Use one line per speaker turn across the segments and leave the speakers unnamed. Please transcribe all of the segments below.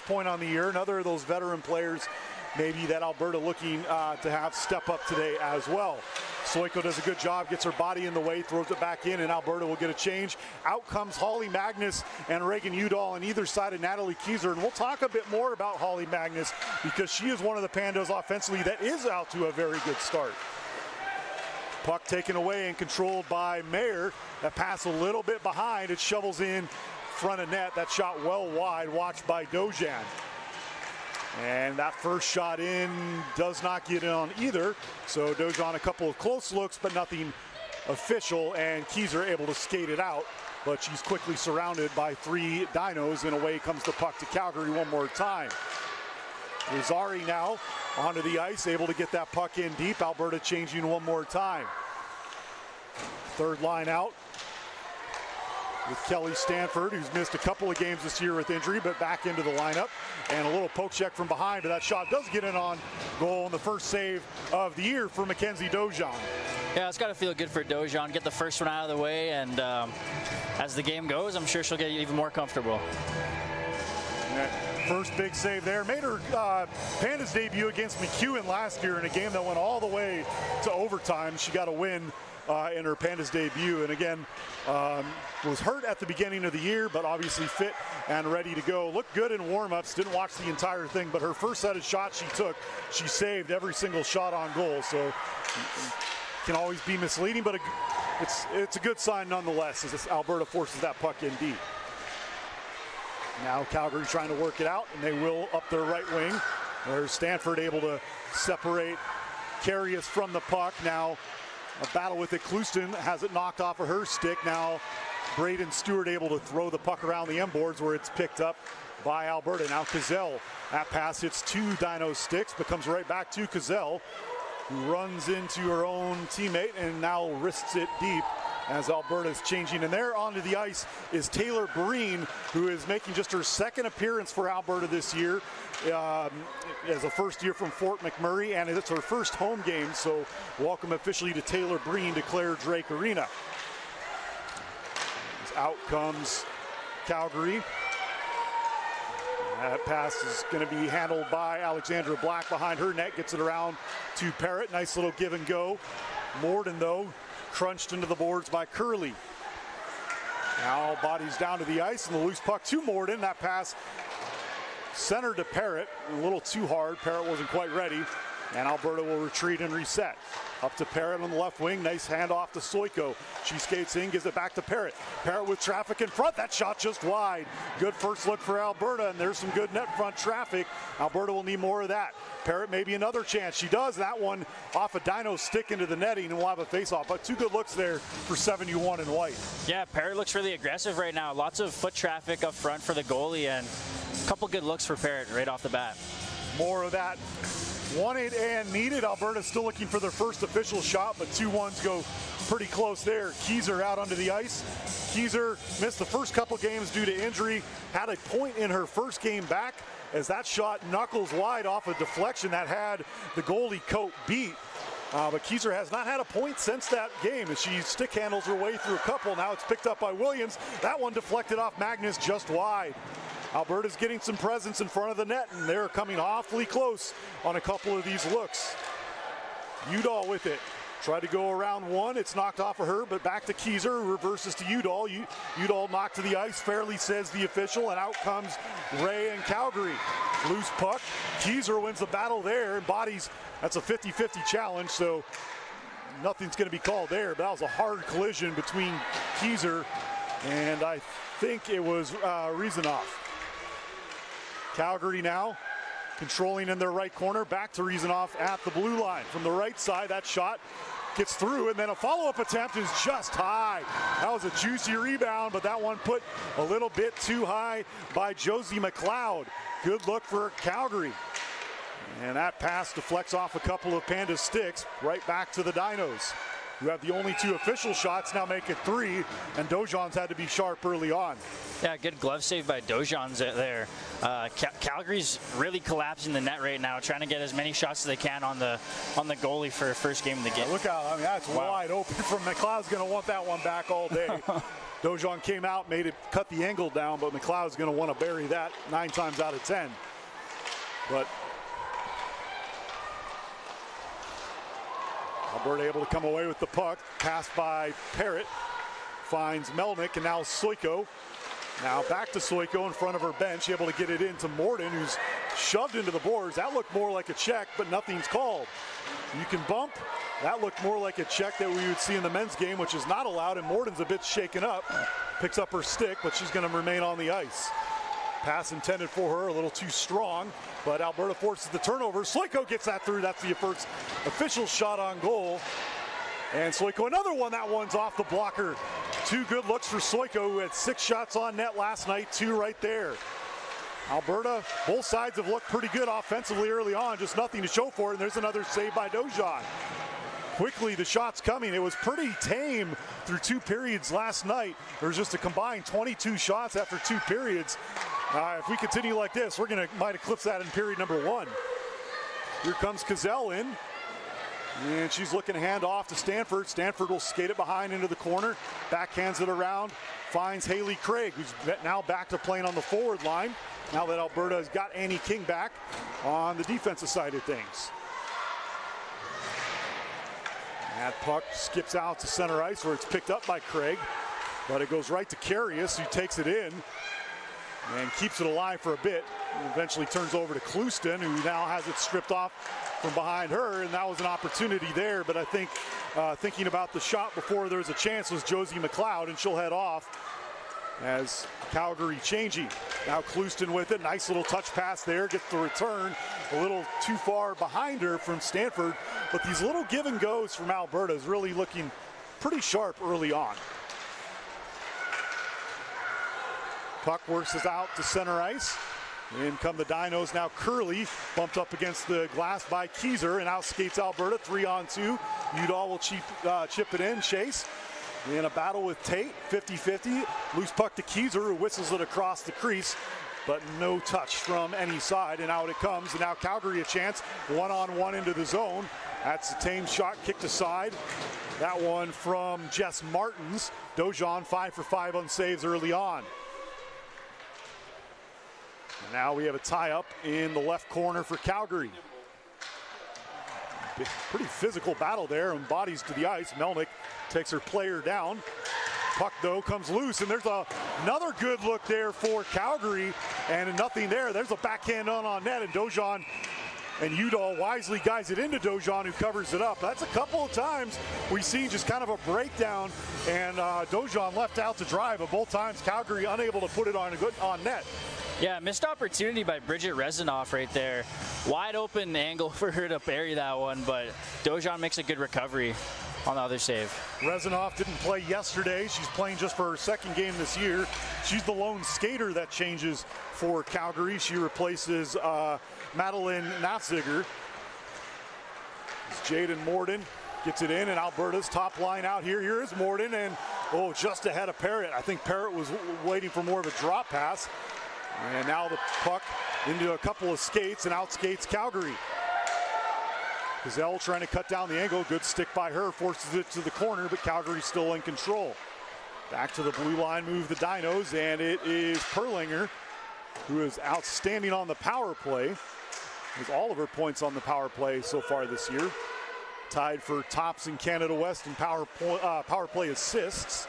point on the year. Another of those veteran players maybe that Alberta looking to have step up today as well. Soiko does a good job, gets her body in the way, throws it back in, and Alberta will get a change. Out comes Holly Magnus and Reagan Udall on either side of Natalie Kieser, and we'll talk a bit more about Holly Magnus because she is one of the Pandas offensively that is out to a very good start. Puck taken away and controlled by Mayer. That pass a little bit behind. It shovels in front of net. That shot well wide, watched by Dojan. And that first shot in does not get in on either. So Dojan a couple of close looks, but nothing official, and Kieser able to skate it out. But she's quickly surrounded by 3 Dinos, and away comes the puck to Calgary one more time. Rosari now onto the ice, able to get that puck in deep. Alberta changing one more time. Third line out with Kelly Stanford, who's missed a couple of games this year with injury, but back into the lineup. And a little poke check from behind, but that shot does get in on goal, and the first save of the year for Mackenzie Dojan.
Yeah, it's got to feel good for Dojan, get the first one out of the way, and as the game goes, I'm sure she'll get even more comfortable.
First big save there. Made her Pandas debut against McEwen last year in a game that went all the way to overtime. She got a win in her Pandas debut, and again was hurt at the beginning of the year, but obviously fit and ready to go. Looked good in warm-ups, didn't watch the entire thing, but her first set of shots she took, she saved every single shot on goal, so can always be misleading, but it's a good sign nonetheless as Alberta forces that puck in deep. Now Calgary trying to work it out, and they will up their right wing. There's Stanford able to separate Carius from the puck. Now a battle with it. Clouston has it knocked off of her stick. Now Braden Stewart able to throw the puck around the end boards where it's picked up by Alberta. Now Cazell, that pass hits 2 Dino sticks, but comes right back to Cazell, who runs into her own teammate and now risks it deep as Alberta is changing. And there onto the ice is Taylor Breen, who is making just her second appearance for Alberta this year as a first year from Fort McMurray, and it's her first home game, so welcome officially to Taylor Breen to Clare Drake Arena. As out comes Calgary. That pass is going to be handled by Alexandra Black behind her net, gets it around to Parrott. Nice little give and go. Morden, though, crunched into the boards by Curley. Now bodies down to the ice, and the loose puck to Morden. That pass centered to Parrott, a little too hard. Parrott wasn't quite ready, and Alberta will retreat and reset. Up to Parrott on the left wing, nice handoff to Soiko. She skates in, gives it back to Parrott. Parrott with traffic in front, that shot just wide. Good first look for Alberta, and there's some good net front traffic. Alberta will need more of that. Parrott maybe another chance. She does that one off a Dino stick into the netting, and we'll have a face-off. But 2 good looks there for 71 in white.
Yeah, Parrott looks really aggressive right now. Lots of foot traffic up front for the goalie, and a couple good looks for Parrott right off the bat.
More of that. Wanted and needed. Alberta still looking for their first official shot, but 2-1s go pretty close there. Kieser out onto the ice. Kieser missed the first couple games due to injury, had a point in her first game back as that shot knuckles wide off a deflection that had the goalie Coat beat. But Kieser has not had a point since that game as she stick handles her way through a couple. Now it's picked up by Williams. That one deflected off Magnus just wide. Alberta's getting some presence in front of the net, and they're coming awfully close on a couple of these looks. Udall with it. Tried to go around one. It's knocked off of her, but back to Kieser, who reverses to Udall. Udall knocked to the ice, fairly says the official, and out comes Ray and Calgary. Loose puck. Kieser wins the battle there and bodies. That's a 50-50 challenge, so nothing's going to be called there. But that was a hard collision between Kieser and I think it was Riesenoff. Calgary now controlling in their right corner, back to Riesenoff at the blue line. From the right side, that shot gets through, and then a follow-up attempt is just high. That was a juicy rebound, but that one put a little bit too high by Josie McLeod. Good look for Calgary. And that pass deflects off a couple of Panda sticks right back to the Dinos, who have the only 2 official shots, now make it 3, and Dojan's had to be sharp early on.
Yeah, good glove save by Dojan's there. Calgary's really collapsing the net right now, trying to get as many shots as they can on the goalie for first game of the game.
Look out, I mean, that's wide open from McLeod's going to want that one back all day. Dojon came out, made it cut the angle down, but McLeod's going to want to bury that 9 times out of 10. But Alberta able to come away with the puck. Pass by Parrott. Finds Melnick, and now Sojko. Now back to Sojko in front of her bench, able to get it into Morden, who's shoved into the boards. That looked more like a check, but nothing's called. You can bump. That looked more like a check that we would see in the men's game, which is not allowed, and Morden's a bit shaken up. Picks up her stick, but she's going to remain on the ice. Pass intended for her, a little too strong, but Alberta forces the turnover. Sojko gets that through. That's the first official shot on goal. And Sojko, another one. That one's off the blocker. 2 good looks for Sojko, who had 6 shots on net last night, 2 right there. Alberta, both sides have looked pretty good offensively early on, just nothing to show for it. And there's another save by Dojon. Quickly, the shots coming. It was pretty tame through 2 periods last night. There was just a combined 22 shots after 2 periods. If we continue like this, we're going to might eclipse that in period number 1. Here comes Cazell in. And she's looking to hand off to Stanford. Stanford will skate it behind into the corner. Backhands it around. Finds Haley Craig, who's now back to playing on the forward line. Now that Alberta has got Annie King back on the defensive side of things. That puck skips out to center ice where it's picked up by Craig. But it goes right to Carius, who takes it in and keeps it alive for a bit. And eventually turns over to Clouston, who now has it stripped off from behind her, and that was an opportunity there. But I think thinking about the shot before there was a chance was Josie McLeod, and she'll head off as Calgary changing. Now Clouston with it. Nice little touch pass there. Gets the return a little too far behind her from Stanford. But these little give and goes from Alberta is really looking pretty sharp early on. Puck works us out to center ice. In come the Dinos. Now Curley bumped up against the glass by Keyser, and out skates Alberta. 3-on-2. Udall will chip it in. Chase in a battle with Tate. 50-50. Loose puck to Keyser, who whistles it across the crease, but no touch from any side, and out it comes. And now Calgary a chance. 1-on-1 into the zone. That's a tame shot kicked aside. That one from Jess Martins. Dojon 5 for 5 on saves early on. And now we have a tie-up in the left corner for Calgary. Pretty physical battle there, and bodies to the ice. Melnick takes her player down. Puck, though, comes loose, and there's another good look there for Calgary, and nothing there. There's a backhand on net, and Dojon and Udall wisely guides it into Dojon, who covers it up. That's a couple of times we see just kind of a breakdown, and Dojon left out to dry, but both times Calgary unable to put it on net.
Yeah, missed opportunity by Bridget Rezanoff right there. Wide open angle for her to bury that one, but Dojon makes a good recovery on the other save.
Rezanoff didn't play yesterday. She's playing just for her 2nd game this year. She's the lone skater that changes for Calgary. She replaces Madeline Nafziger. Jaden Morden gets it in, and Alberta's top line out here. Here is Morden, and just ahead of Parrott. I think Parrott was waiting for more of a drop pass. And now the puck into a couple of skates, and out skates Calgary. Gazelle trying to cut down the angle. Good stick by her, forces it to the corner, but Calgary's still in control. Back to the blue line move the Dinos, and it is Perlinger, who is outstanding on the power play. Has all of her points on the power play so far this year. Tied for tops in Canada West in power play assists.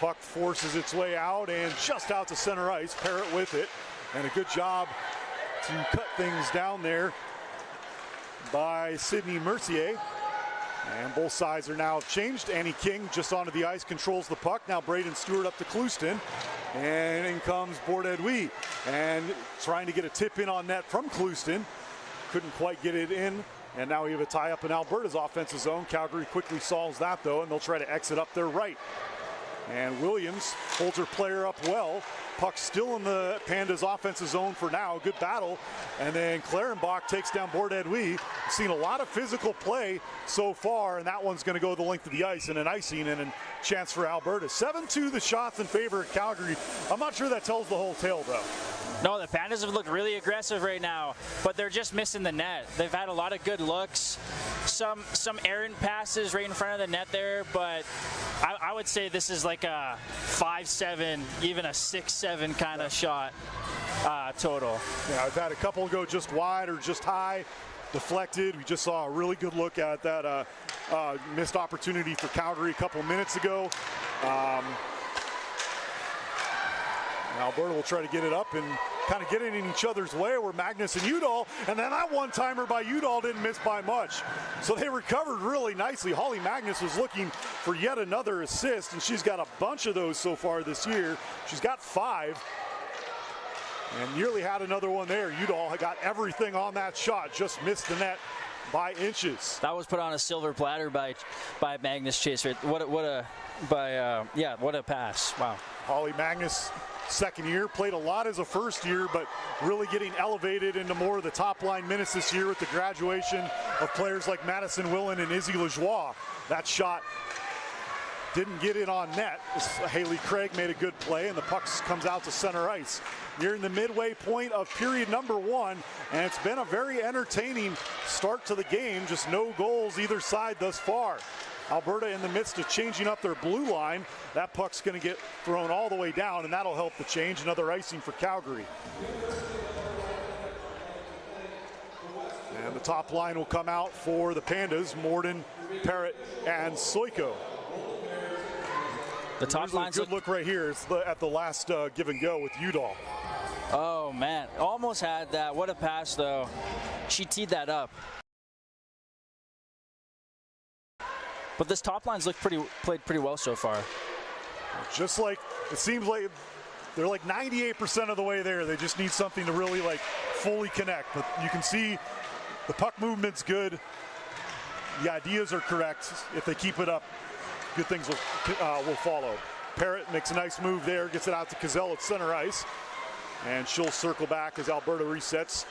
Puck forces its way out and just out to center ice. Parrott with it, and a good job to cut things down there by Sydney Mercier. And both sides are now changed. Annie King just onto the ice, controls the puck. Now Braden Stewart up to Clouston, and in comes Bourdadouis, and trying to get a tip in on net from Clouston. Couldn't quite get it in, and now we have a tie up in Alberta's offensive zone. Calgary quickly solves that though, and they'll try to exit up their right. And Williams holds her player up well. Puck still in the Pandas offensive zone for now. Good battle. And then Clarenbach takes down Bordedwy. Seen a lot of physical play so far, and that one's going to go the length of the ice and an icing and a chance for Alberta. 7-2 the shots in favor of Calgary. I'm not sure that tells the whole tale, though.
No, the Pandas have looked really aggressive right now, but they're just missing the net. They've had a lot of good looks, some errant passes right in front of the net there, but I would say this is like a 5-7, even a 6-7 kind of shot total.
Yeah, I've had a couple go just wide or just high, deflected. We just saw a really good look at that missed opportunity for Calgary a couple minutes ago. Alberta will try to get it up and kind of get it in each other's way where Magnus and Udall, and then that one-timer by Udall didn't miss by much. So they recovered really nicely. Holly Magnus was looking for yet another assist, and she's got a bunch of those so far this year. She's got 5. And nearly had another one there. Udall got everything on that shot, just missed the net by inches.
That was put on a silver platter by Magnus Chase. What a pass. Wow.
Holly Magnus, second year, played a lot as a first year, but really getting elevated into more of the top line minutes this year with the graduation of players like Madison Willen and Izzy Lajoie. That shot didn't get it on net. Haley Craig made a good play, and the puck comes out to center ice. Nearing the midway point of period number 1, and it's been a very entertaining start to the game. Just no goals either side thus far. Alberta in the midst of changing up their blue line. That puck's going to get thrown all the way down, and that'll help the change. Another icing for Calgary. And the top line will come out for the Pandas: Morden, Parrott, and Soiko.
The top line's
a good look right here. It's at the last give and go with Udall.
Oh man, almost had that. What a pass though. She teed that up. But this top line's played pretty well so far.
Just like it seems like they're like 98% of the way there. They just need something to really like fully connect. But you can see the puck movement's good. The ideas are correct. If they keep it up, good things will follow. Parrott makes a nice move there, gets it out to Cazell at center ice, and she'll circle back as Alberta resets.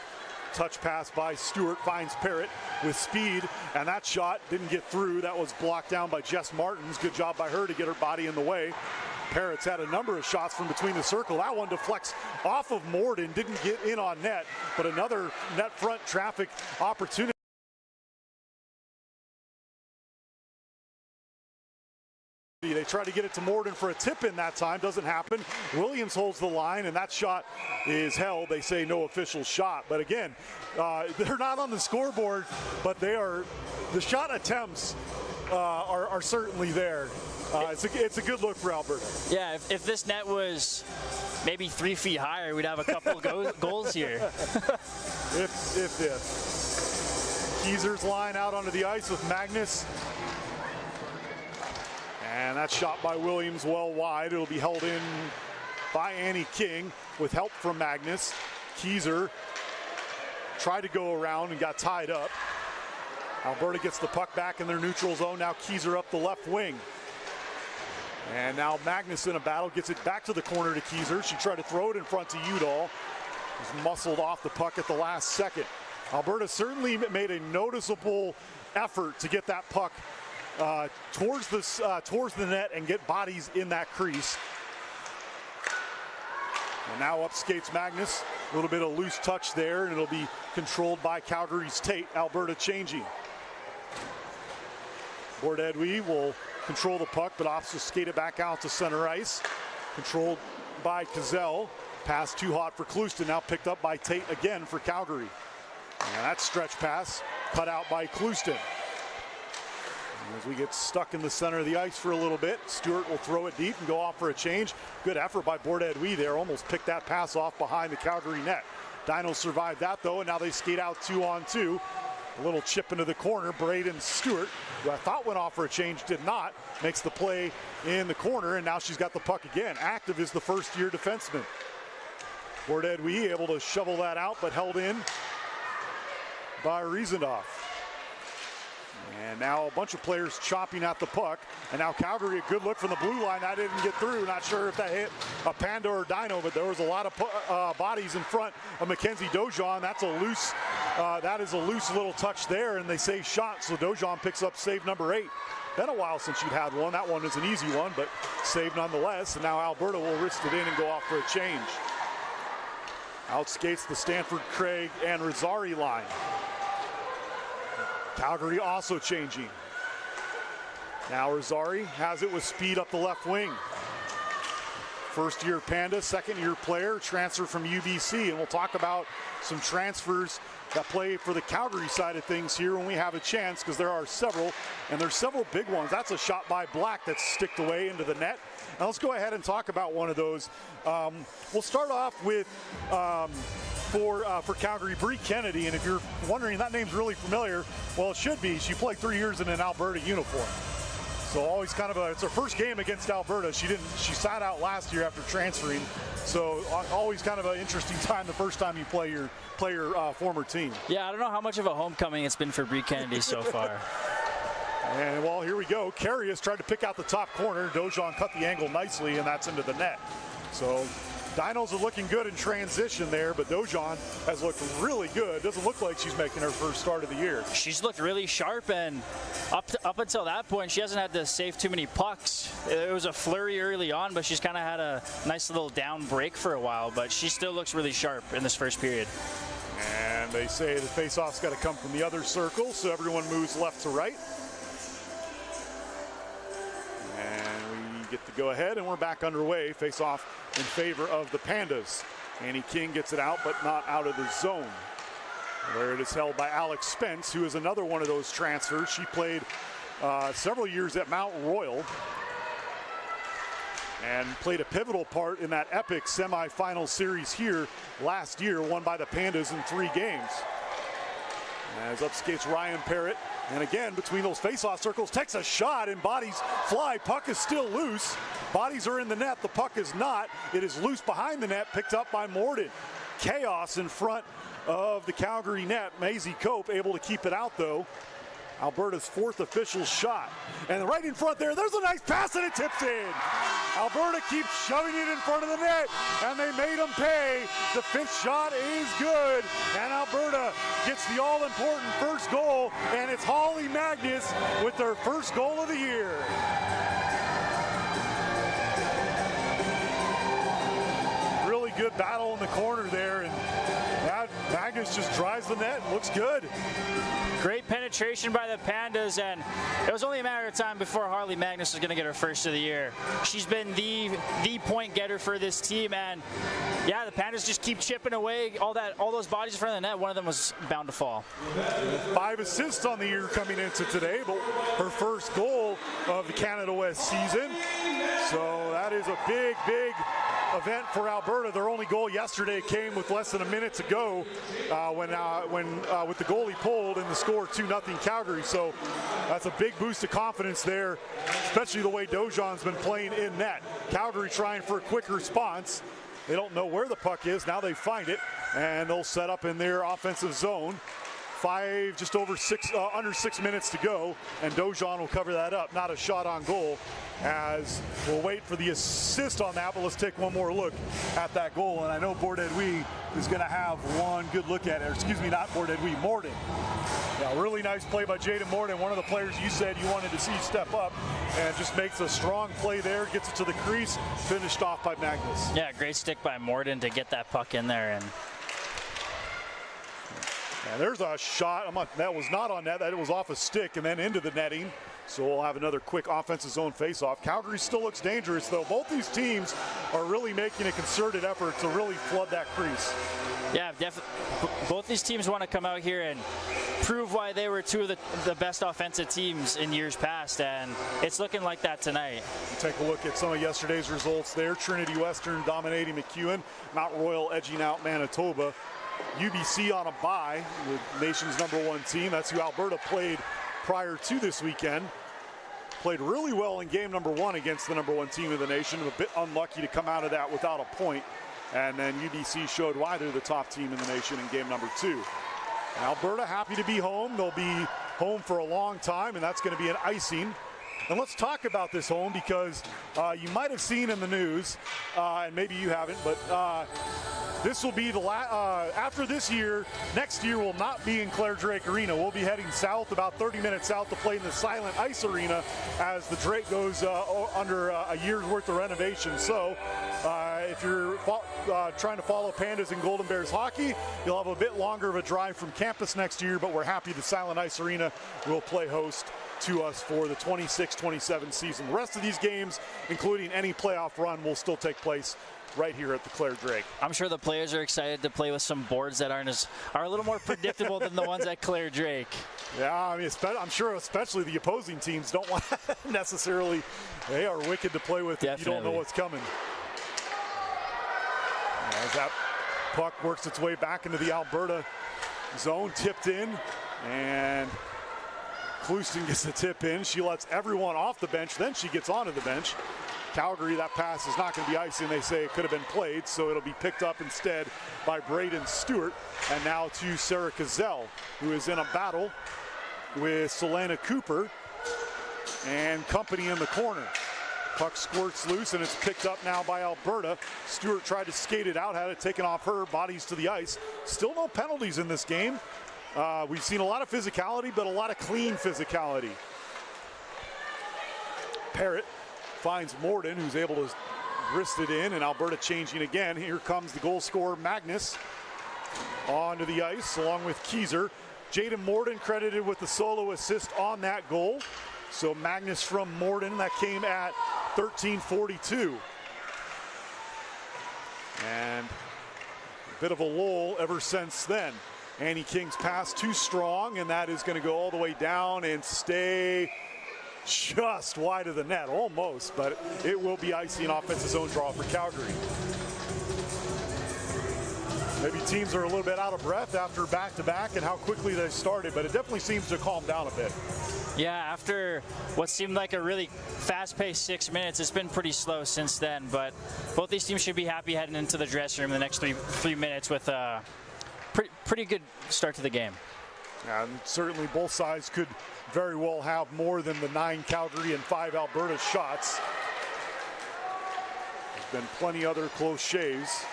Touch pass by Stewart finds Parrott with speed, and that shot didn't get through. That was blocked down by Jess Martins. Good job by her to get her body in the way. Parrott's had a number of shots from between the circle. That one deflects off of Morden, didn't get in on net, but another net front traffic opportunity. They try to get it to Morden for a tip-in that time. Doesn't happen. Williams holds the line, and that shot is held. They say no official shot. But again, they're not on the scoreboard, but they are. The shot attempts are certainly there. It's a good look for Alberta.
Yeah, if this net was maybe 3 feet higher, we'd have a couple goals here.
If Keezer's line out onto the ice with Magnus. And that shot by Williams well wide. It'll be held in by Annie King with help from Magnus. Keezer tried to go around and got tied up. Alberta gets the puck back in their neutral zone. Now Keezer up the left wing. And now Magnus in a battle gets it back to the corner to Keezer. She tried to throw it in front to Udall. Was muscled off the puck at the last second. Alberta certainly made a noticeable effort to get that puck towards the net and get bodies in that crease. And now up skates Magnus. A little bit of loose touch there, and it'll be controlled by Calgary's Tate. Alberta changing. Bordedwy will control the puck, but opts to skate it back out to center ice. Controlled by Cazell. Pass too hot for Clouston. Now picked up by Tate again for Calgary. And that stretch pass cut out by Clouston. As we get stuck in the center of the ice for a little bit, Stewart will throw it deep and go off for a change. Good effort by Bordedwy there. Almost picked that pass off behind the Calgary net. Dinos survived that though, and now they skate out 2-on-2. A little chip into the corner. Braden Stewart, who I thought went off for a change, did not. Makes the play in the corner, and now she's got the puck again. Active is the first-year defenseman. Bordedwy able to shovel that out, but held in by Riesendoff. And now a bunch of players chopping at the puck. And now Calgary, a good look from the blue line. That didn't get through. Not sure if that hit a Panda or Dino, but there was a lot of bodies in front of Mackenzie Dojon. That's a loose, that is a loose little touch there, and they say shot. So Dojon picks up save number 8. Been a while since you'd had one. That one is an easy one, but save nonetheless. And now Alberta will wrist it in and go off for a change. Outskates the Stanford, Craig, and Rosari line. Calgary also changing. Now Rosari has it with speed up the left wing. First-year Panda, second-year player, transfer from UBC. And we'll talk about some transfers that play for the Calgary side of things here when we have a chance, because there are several, and there's several big ones. That's a shot by Black that's sticked away into the net. Now let's go ahead and talk about one of those. We'll start off with for Calgary, Bree Kennedy, and if you're wondering, that name's really familiar, well, it should be. She played 3 years in an Alberta uniform. So always kind of it's her first game against Alberta. She sat out last year after transferring. So always kind of an interesting time the first time you play your former team.
Yeah, I don't know how much of a homecoming it's been for Bree Kennedy so far.
And well, here we go. Carey tried to pick out the top corner. Dojon cut the angle nicely, and that's into the net. So Dinos are looking good in transition there, but Dojon has looked really good. Doesn't look like she's making her first start of the year.
She's looked really sharp, and up until that point, she hasn't had to save too many pucks. It was a flurry early on, but she's kind of had a nice little down break for a while, but she still looks really sharp in this first period.
And they say the face-off's got to come from the other circle, so everyone moves left to right. And we get to go ahead, and we're back underway. Face-off in favor of the Pandas. Annie King gets it out, but not out of the zone. Where it is held by Alex Spence, who is another one of those transfers. She played several years at Mount Royal and played a pivotal part in that epic semifinal series here last year, won by the Pandas in 3 games. As up skates Ryan Parrott, and again between those face-off circles, takes a shot and bodies fly. Puck is still loose. Bodies are in the net. The puck is not. It is loose behind the net, picked up by Morden. Chaos in front of the Calgary net. Maisie Cope able to keep it out though. Alberta's 4th official shot. And right in front there's a nice pass and it tips in. Alberta keeps shoving it in front of the net, and they made them pay. The 5th shot is good, and Alberta gets the all-important first goal, and it's Holly Magnus with their first goal of the year. Really good battle in the corner there, and Magnus just drives the net and looks good.
Great penetration by the Pandas, and it was only a matter of time before Harley Magnus was going to get her first of the year. She's been the point getter for this team, and yeah, the Pandas just keep chipping away all those bodies in front of the net. One of them was bound to fall.
5 assists on the year coming into today, but her first goal of the Canada West season. So that is a big event for Alberta. Their only goal yesterday came with less than a minute to go when with the goalie pulled and the score 2-0 Calgary. So that's a big boost of confidence there, especially the way Dojon's been playing in net. Calgary trying for a quick response. They don't know where the puck is. Now they find it, and they'll set up in their offensive zone. Just over under 6 minutes to go, and Dojon will cover that up. Not a shot on goal, as we'll wait for the assist on that, but let's take one more look at that goal. And I know Bourdedouis is going to have one good look at it. Excuse me, not Bourdedouis, Morden. Yeah, really nice play by Jaden Morden, one of the players you said you wanted to see step up, and just makes a strong play there, gets it to the crease, finished off by Magnus.
Yeah, great stick by Morden to get that puck in there. And
there's a shot. That was not on net. That was off a stick and then into the netting. So we'll have another quick offensive zone face-off. Calgary still looks dangerous, though. Both these teams are really making a concerted effort to really flood that crease.
Yeah, definitely. Both these teams want to come out here and prove why they were 2 of the best offensive teams in years past, and it's looking like that tonight.
Take a look at some of yesterday's results there. Trinity Western dominating McEwen. Mount Royal edging out Manitoba. UBC on a bye, the nation's #1 team. That's who Alberta played prior to this weekend. Played really well in game #1 against the #1 team of the nation. A bit unlucky to come out of that without a point. And then UBC showed why they're the top team in the nation in game #2. Alberta happy to be home. They'll be home for a long time, and that's going to be an icing. And let's talk about this home because you might have seen in the news, and maybe you haven't, but this will be the after this year, next year will not be in Clare Drake Arena. We'll be heading south, about 30 minutes south, to play in the Silent Ice Arena as the Drake goes under a year's worth of renovation. So if you're trying to follow Pandas and Golden Bears hockey, you'll have a bit longer of a drive from campus next year, but we're happy the Silent Ice Arena will play host to us for the 26-27 season. The rest of these games, including any playoff run, will still take place right here at the Clare Drake.
I'm sure the players are excited to play with some boards that are a little more predictable than the ones at Clare Drake.
Yeah, I mean, I'm sure especially the opposing teams don't want necessarily. They are wicked to play with. Definitely. If you don't know what's coming. As that puck works its way back into the Alberta zone, tipped in, and Clouston gets the tip in. She lets everyone off the bench, then she gets onto the bench. Calgary, that pass is not going to be icing. They say it could have been played, so it'll be picked up instead by Braden Stewart. And now to Sarah Cazell, who is in a battle with Selena Cooper and company in the corner. Puck squirts loose, and it's picked up now by Alberta. Stewart tried to skate it out, had it taken off her, bodies to the ice. Still no penalties in this game. We've seen a lot of physicality, but a lot of clean physicality. Parrott finds Morden, who's able to wrist it in, and Alberta changing again. Here comes the goal scorer, Magnus, onto the ice, along with Keyser. Jaden Morden credited with the solo assist on that goal. So Magnus from Morden, that came at 13:42. And a bit of a lull ever since then. Annie King's pass too strong, and that is going to go all the way down and stay just wide of the net, almost, but it will be icing offensive zone draw for Calgary. Maybe teams are a little bit out of breath after back-to-back and how quickly they started, but it definitely seems to calm down a bit.
Yeah, after what seemed like a really fast-paced 6 minutes, it's been pretty slow since then, but both these teams should be happy heading into the dressing room in the next three minutes with a pretty good start to the game.
And certainly both sides could very well have more than the 9 Calgary and 5 Alberta shots. There's been plenty other close shaves.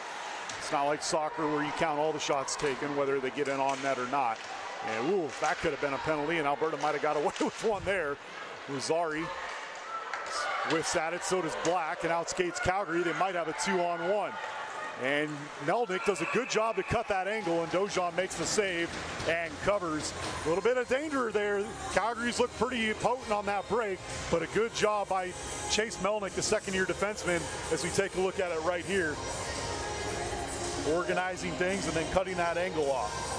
It's not like soccer where you count all the shots taken, whether they get in on net or not. And ooh, that could have been a penalty, and Alberta might have got away with one there. Rosari whiffs at it, so does Black, and outskates Calgary. They might have a 2-on-1. And Melnick does a good job to cut that angle, and Dojan makes the save and covers. A little bit of danger there. Calgary's looked pretty potent on that break, but a good job by Chase Melnick, the second-year defenseman, as we take a look at it right here. Organizing things and then cutting that angle off.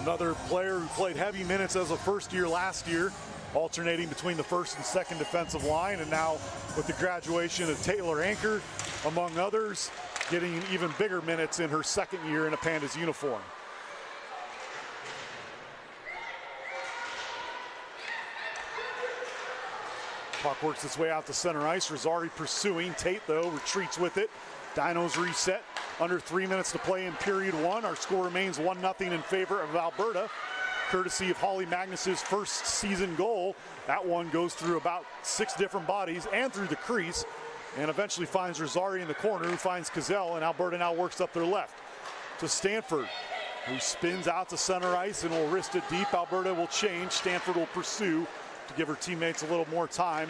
Another player who played heavy minutes as a first year last year, alternating between the first and second defensive line, and now with the graduation of Taylor Anchor, among others, getting even bigger minutes in her second year in a Pandas uniform. Puck works its way out to center ice. Rosari pursuing. Tate, though, retreats with it. Dinos reset. Under 3 minutes to play in period one. Our score remains 1-0 in favor of Alberta, courtesy of Holly Magnus's first season goal. That one goes through about 6 different bodies and through the crease, and eventually finds Rosari in the corner, who finds Cazell, and Alberta now works up their left to Stanford, who spins out to center ice and will wrist it deep. Alberta will change. Stanford will pursue to give her teammates a little more time,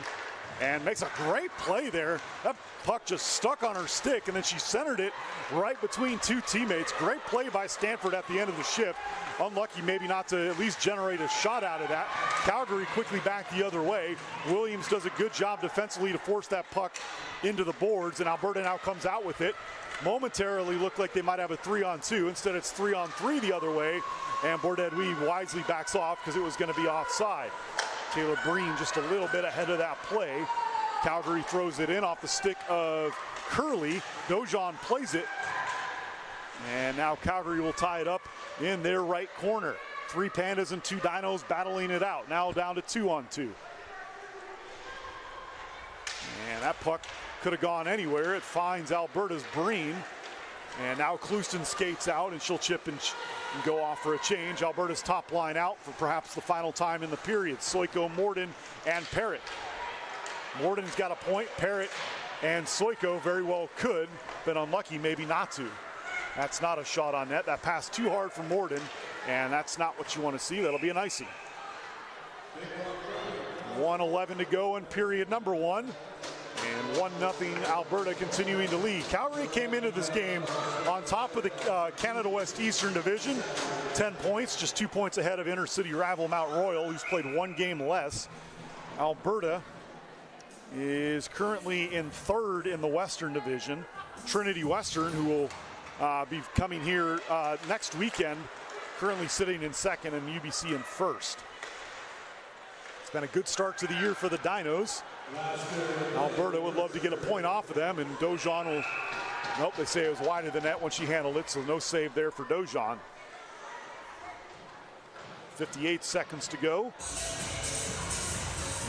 and makes a great play there. That puck just stuck on her stick, and then she centered it right between 2 teammates. Great play by Stanford at the end of the shift. Unlucky maybe not to at least generate a shot out of that. Calgary quickly back the other way. Williams does a good job defensively to force that puck into the boards, and Alberta now comes out with it. Momentarily looked like they might have a 3-on-2. Instead, it's 3-on-3 the other way, and Bordeaux wisely backs off because it was going to be offside. Taylor Breen just a little bit ahead of that play. Calgary throws it in off the stick of Curley. Dojan plays it. And now Calgary will tie it up in their right corner. 3 Pandas and 2 Dinos battling it out. Now down to 2-on-2. And that puck could have gone anywhere. It finds Alberta's Breen. And now Clouston skates out, and she'll chip and go off for a change. Alberta's top line out for perhaps the final time in the period. Soiko, Morden, and Parrott. Morden's got a point. Parrott and Soiko very well could. Been unlucky maybe not to. That's not a shot on net. That passed too hard for Morden, and that's not what you want to see. That'll be an icing. 1:11 to go in period number one. And 1-0 Alberta continuing to lead. Calgary came into this game on top of the Canada West Eastern Division. 10 points, just 2 points ahead of inner-city rival Mount Royal, who's played one game less. Alberta is currently in third in the Western Division. Trinity Western, who will be coming here next weekend, currently sitting in second, and UBC in first. It's been a good start to the year for the Dinos. Alberta would love to get a point off of them, and Dojan will, nope, they say it was wide of the net when she handled it, so no save there for Dojan. 58 seconds to go.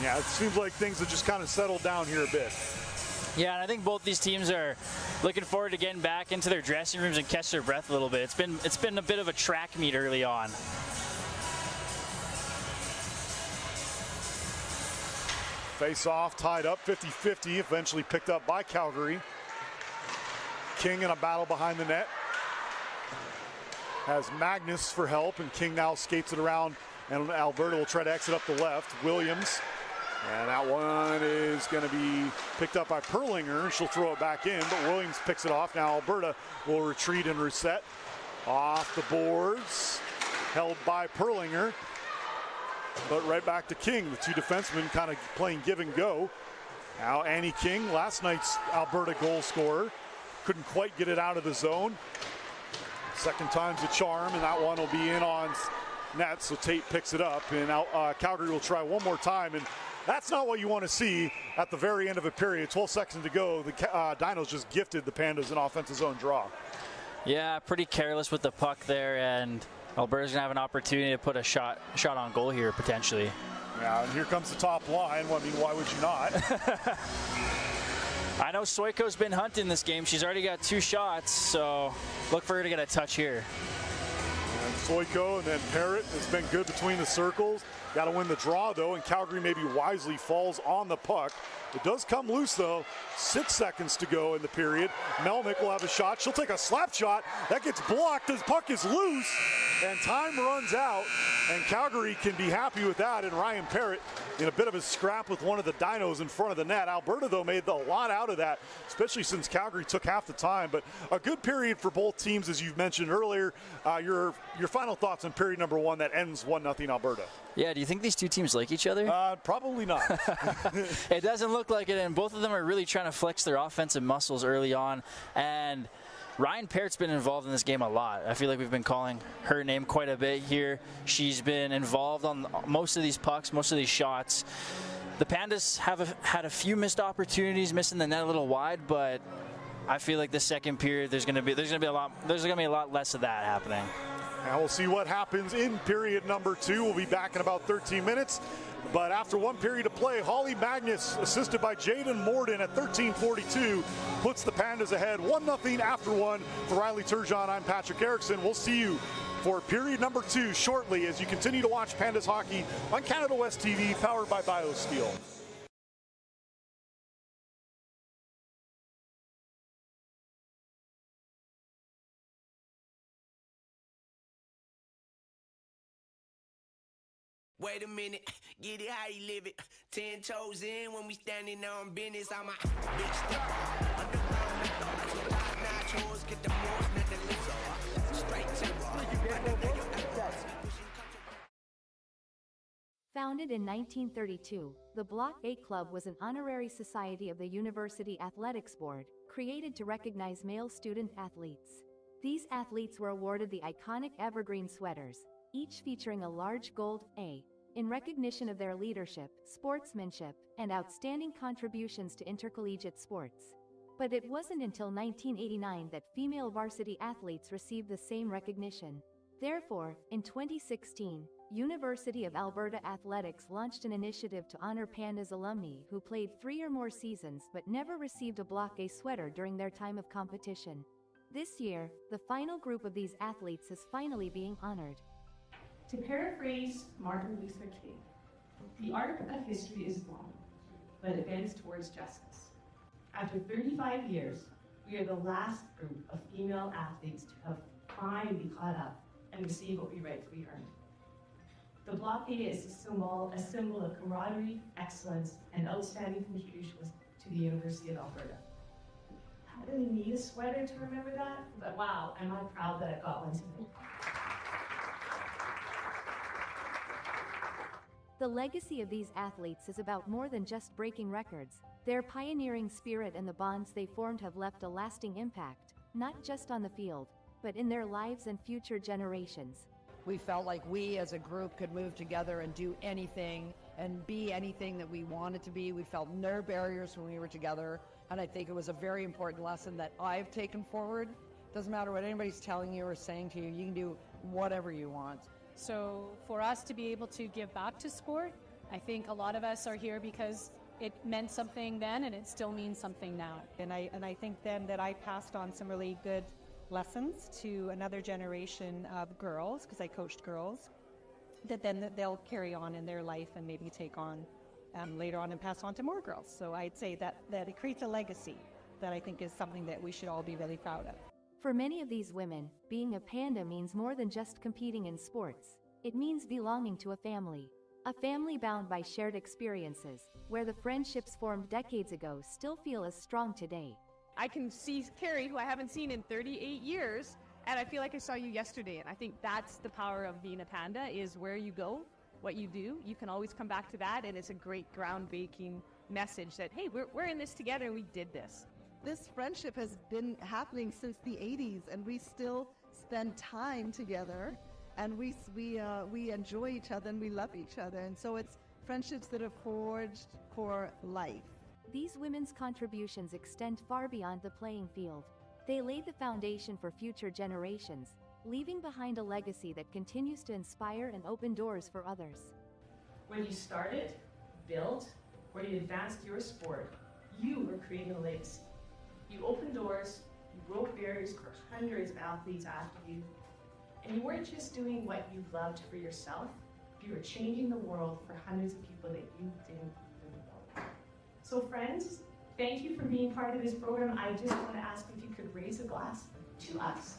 Yeah, it seems like things have just kind of settled down here a bit.
Yeah, and I think both these teams are looking forward to getting back into their dressing rooms and catch their breath a little bit. It's been a bit of a track meet early on.
Face off, tied up, 50-50, eventually picked up by Calgary. King in a battle behind the net. Has Magnus for help, and King now skates it around, and Alberta will try to exit up the left. Williams, and that one is going to be picked up by Perlinger. She'll throw it back in, but Williams picks it off. Now Alberta will retreat and reset. Off the boards, held by Perlinger. But right back to King, the two defensemen kind of playing give and go. Now Annie King, last night's Alberta goal scorer, couldn't quite get it out of the zone. Second time's a charm, and that one will be in on net, so Tate picks it up, and Calgary will try one more time, and that's not what you want to see at the very end of a period. 12 seconds to go, the Dinos just gifted the Pandas an offensive zone draw.
Yeah, pretty careless with the puck there, and Alberta's gonna have an opportunity to put a shot on goal here potentially.
Yeah, and here comes the top line. Well, I mean, why would you not?
I know Soiko's been hunting this game. She's already got 2 shots, so look for her to get a touch here.
And Soiko and then Parrott has been good between the circles. Got to win the draw, though, and Calgary maybe wisely falls on the puck. It does come loose, though. 6 seconds to go in the period. Melnick will have a shot. She'll take a slap shot. That gets blocked. This puck is loose, and time runs out, and Calgary can be happy with that. And Ryan Parrott in a bit of a scrap with one of the Dinos in front of the net. Alberta, though, made a lot out of that, especially since Calgary took half the time. But a good period for both teams, as you've mentioned earlier. Your final thoughts on period number one that ends 1-0 Alberta.
Yeah, do you think these two teams like each other?
Probably not.
It doesn't look like it, and both of them are really trying to flex their offensive muscles early on. And Ryan Parrott's been involved in this game a lot. I feel like we've been calling her name quite a bit here. She's been involved on most of these pucks, most of these shots. The Pandas have had a few missed opportunities, missing the net a little wide, but I feel like the second period there's gonna be a lot less of that happening.
And we'll see what happens in period number 2. We'll be back in about 13 minutes. But after one period of play, Holly Magnus, assisted by Jaden Morden at 13:42, puts the Pandas ahead 1-0 after one. For Riley Turgeon, I'm Patrick Erickson. We'll see you for period number 2 shortly as you continue to watch Pandas hockey on Canada West TV, powered by BioSteel.
Wait a minute, get it how you live it. 10 toes in when we standing on business. I'm a big step. Get the moors, not the lips. Straight terror.
Founded in 1932, the Block A Club was an honorary society of the University Athletics Board, created to recognize male student athletes. These athletes were awarded the iconic evergreen sweaters, each featuring a large gold A, in recognition of their leadership, sportsmanship, and outstanding contributions to intercollegiate sports. But it wasn't until 1989 that female varsity athletes received the same recognition. Therefore, in 2016, University of Alberta Athletics launched an initiative to honor Pandas alumni who played 3 or more seasons but never received a Block A sweater during their time of competition. This year, the final group of these athletes is finally being honored.
To paraphrase Martin Luther King, the arc of history is long, but it bends towards justice. After 35 years, we are the last group of female athletes to have finally caught up and received what we rightfully earned. The blockade is a symbol of camaraderie, excellence, and outstanding contributions to the University of Alberta. I didn't need a sweater to remember that, but wow, am I proud that I got one today.
The legacy of these athletes is about more than just breaking records. Their pioneering spirit and the bonds they formed have left a lasting impact, not just on the field, but in their lives and future generations.
We felt like we as a group could move together and do anything and be anything that we wanted to be. We felt no barriers when we were together, and I think it was a very important lesson that I've taken forward. Doesn't matter what anybody's telling you or saying to you, you can do whatever you want.
So for us to be able to give back to sport, I think a lot of us are here because it meant something then and it still means something now.
And I think then that I passed on some really good lessons to another generation of girls, because I coached girls, that then they'll carry on in their life and maybe take on later on and pass on to more girls. So I'd say that it creates a legacy that I think is something that we should all be really proud of.
For many of these women, being a panda means more than just competing in sports. It means belonging to a family bound by shared experiences, where the friendships formed decades ago still feel as strong today.
I can see Carrie, who I haven't seen in 38 years, and I feel like I saw you yesterday. And I think that's the power of being a panda, is where you go, what you do. You can always come back to that, and it's a great groundbreaking message that, hey, we're in this together, and we did this.
This friendship has been happening since the 80s, and we still spend time together, and we enjoy each other, and we love each other. And so it's friendships that are forged for life.
These women's contributions extend far beyond the playing field. They laid the foundation for future generations, leaving behind a legacy that continues to inspire and open doors for others.
When you started, built, or you advanced your sport, you were creating a legacy. You opened doors, you broke barriers for hundreds of athletes after you, and you weren't just doing what you loved for yourself, you were changing the world for hundreds of people that you didn't even know. So friends, thank you for being part of this program. I just want to ask if you could raise a glass to us.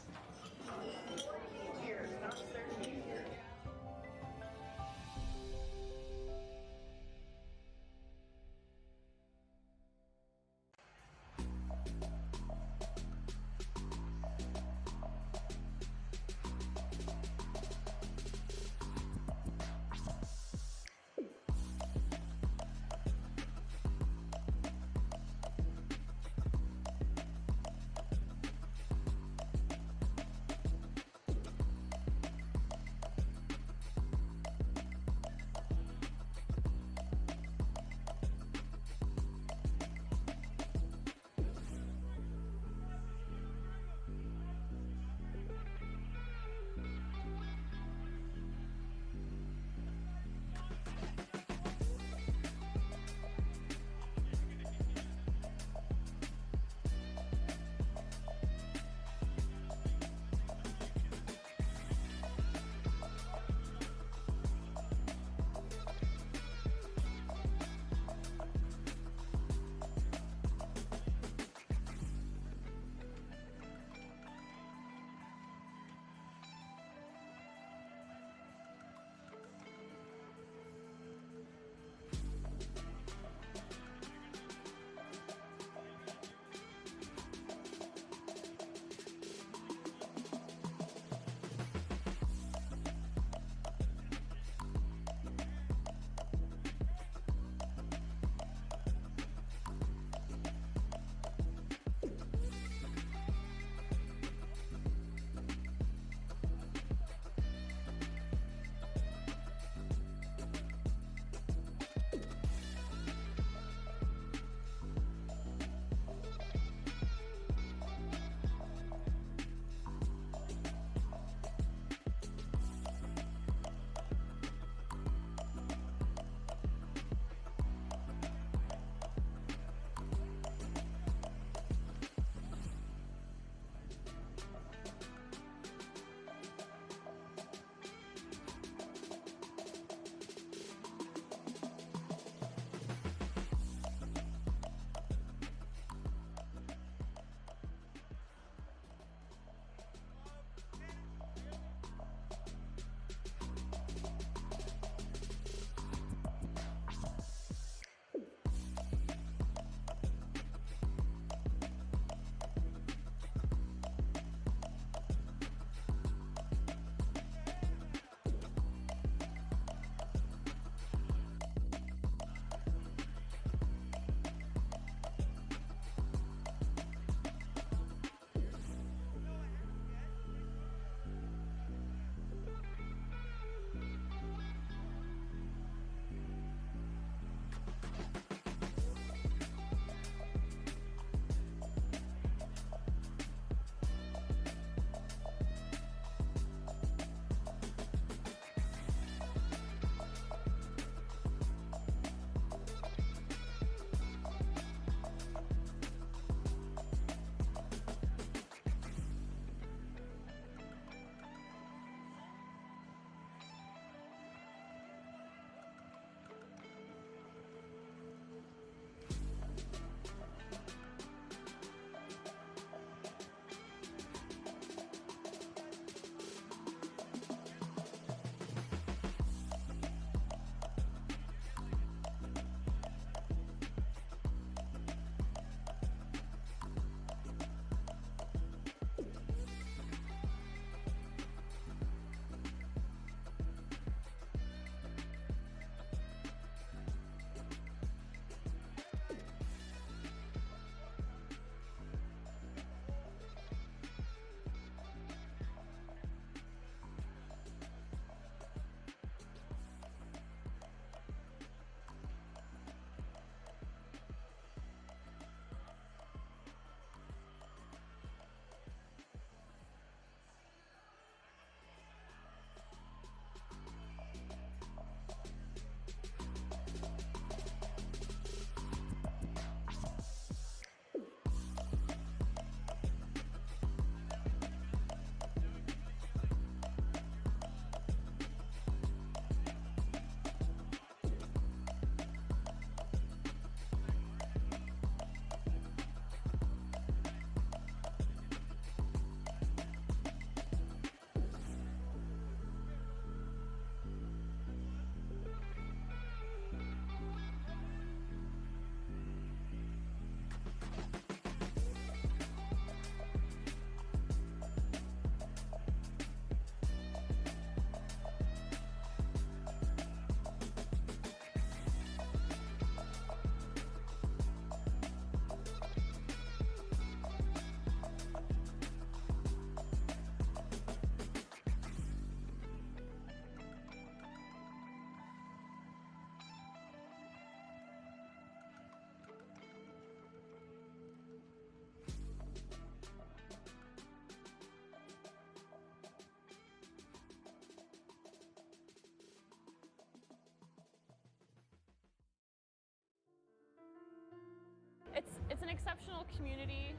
It's an exceptional community.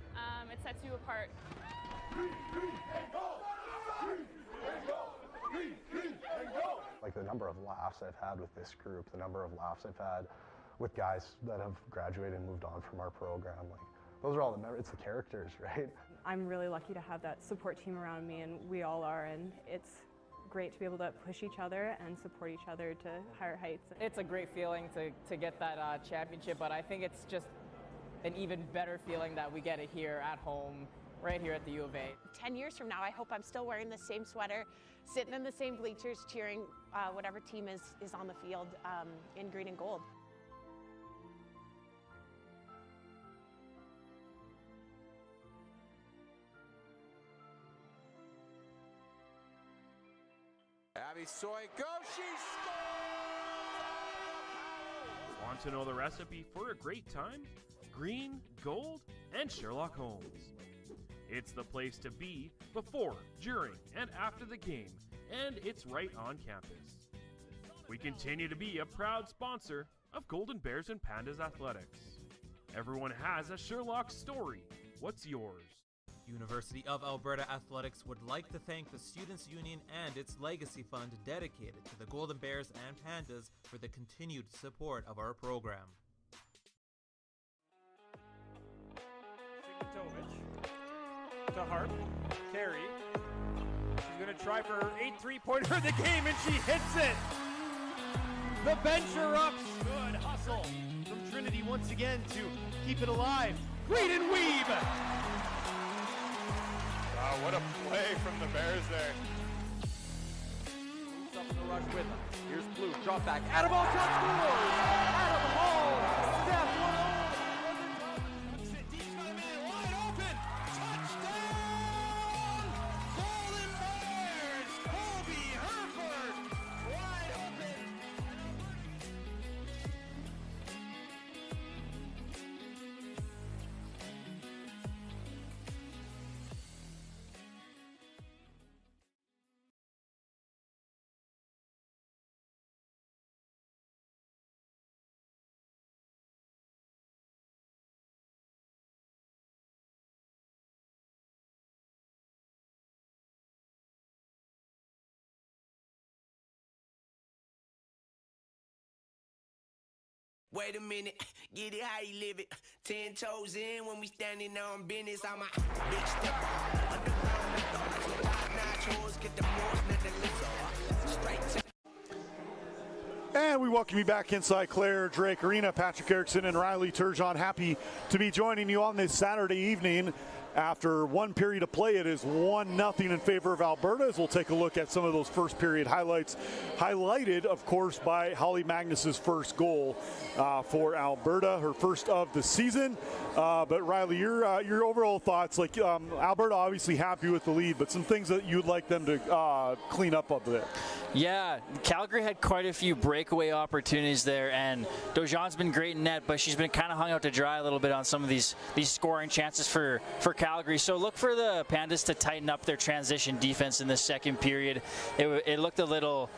It sets you apart.
Like the number of laughs I've had with this group, the number of laughs I've had with guys that have graduated and moved on from our program, like those are all it's the characters, right?
I'm really lucky to have that support team around me, and we all are, and it's great to be able to push each other and support each other to higher heights.
It's a great feeling to get that championship, but I think it's just an even better feeling that we get it here at home, right here at the U of A.
10 years from now, I hope I'm still wearing the same sweater, sitting in the same bleachers, cheering whatever team is on the field in green and gold.
Abby Soyko, she scores!
Want to know the recipe for a great time? Green, gold, and Sherlock Holmes. It's the place to be before, during, and after the game, and it's right on campus. We continue to be a proud sponsor of Golden Bears and Pandas Athletics. Everyone has a Sherlock story. What's yours?
University of Alberta Athletics would like to thank the Students' Union and its Legacy Fund dedicated to the Golden Bears and Pandas for the continued support of our program.
Signatovich to Harp, Carey. She's going to try for her 8th three-pointer of the game, and she hits it! The bencher-ups! Good hustle from Trinity once again to keep it alive. Green and weave!
Wow, what a play from the Bears there.
Moves up in the rush with them. Here's Blue, drop back. Adam Hall scores! Adam Hall! Step one over. Deep to the man, wide open! Touchdown! Golden Bears! Colby Herford! Wide open!
Wait a minute, get it how you live it. 10 toes in when we standing on business. I'm a big step. Underground methods, so top-notch hoes get the most, not the lizard. Straight to
And we welcome you back inside Clare Drake Arena. Patrick Erickson and Riley Turgeon, happy to be joining you on this Saturday evening. After one period of play, it is 1-0 in favor of Alberta, as we'll take a look at some of those first period highlights. Highlighted, of course, by Holly Magnus's first goal for Alberta, her first of the season. But Riley, your overall thoughts, like Alberta obviously happy with the lead, but some things that you'd like them to clean up there.
Yeah, Calgary had quite a few breakaway opportunities there, and Dojan's been great in net, but she's been kind of hung out to dry a little bit on some of these scoring chances for Calgary. So look for the Pandas to tighten up their transition defense in the second period. It looked a little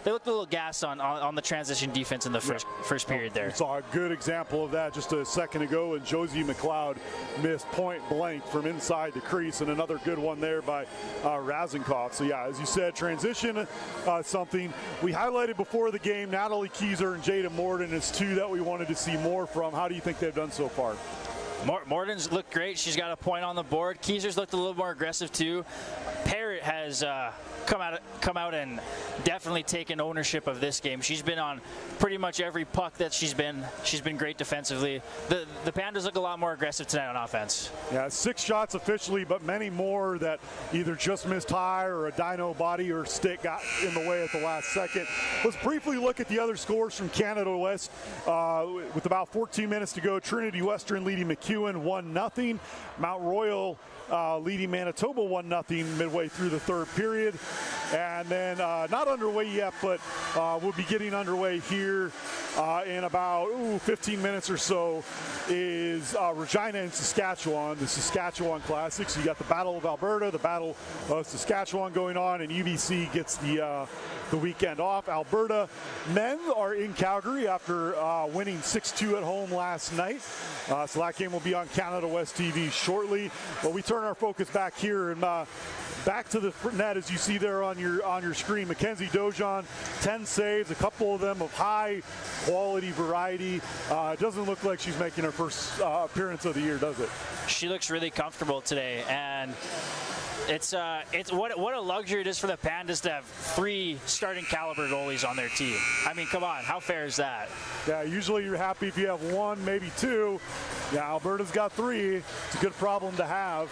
gas on the transition defense in the first period there.
We saw a good example of that just a second ago, and Josie McLeod missed point blank from inside the crease, and another good one there by Razenkov. So yeah, as you said, transition something we highlighted before the game. Natalie Keyser and Jada Morden is two that we wanted to see more from. How do you think they've done so far?
Morden's looked great. She's got a point on the board. Keyser's looked a little more aggressive too. Parrott has come out and definitely taken ownership of this game. She's been on pretty much every puck that she's been great defensively. The Pandas look a lot more aggressive tonight on offense.
Yeah, 6 shots officially, but many more that either just missed high or a dino body or stick got in the way at the last second. Let's briefly look at the other scores from Canada West. With about 14 minutes to go, Trinity Western leading McEwen 1-0. Mount Royal leading Manitoba 1-0 midway through the third period. And then not underway yet, but we'll be getting underway here in about 15 minutes or so is Regina and Saskatchewan, the Saskatchewan Classic. So you got the Battle of Alberta, the Battle of Saskatchewan going on, and UBC gets the weekend off. Alberta men are in Calgary after winning 6-2 at home last night. So that game will be on Canada West TV shortly. But we turn our focus back here and back to the net, as you see there on your screen. Mackenzie Dojon, 10 saves, a couple of them of high quality variety. It doesn't look like she's making her first appearance of the year, does it?
She looks really comfortable today, and it's what a luxury it is for the Pandas to have 3 starting caliber goalies on their team. I mean, come on, how fair is that?
Yeah, usually you're happy if you have 1, maybe 2. Yeah, Alberta's got 3. It's a good problem to have.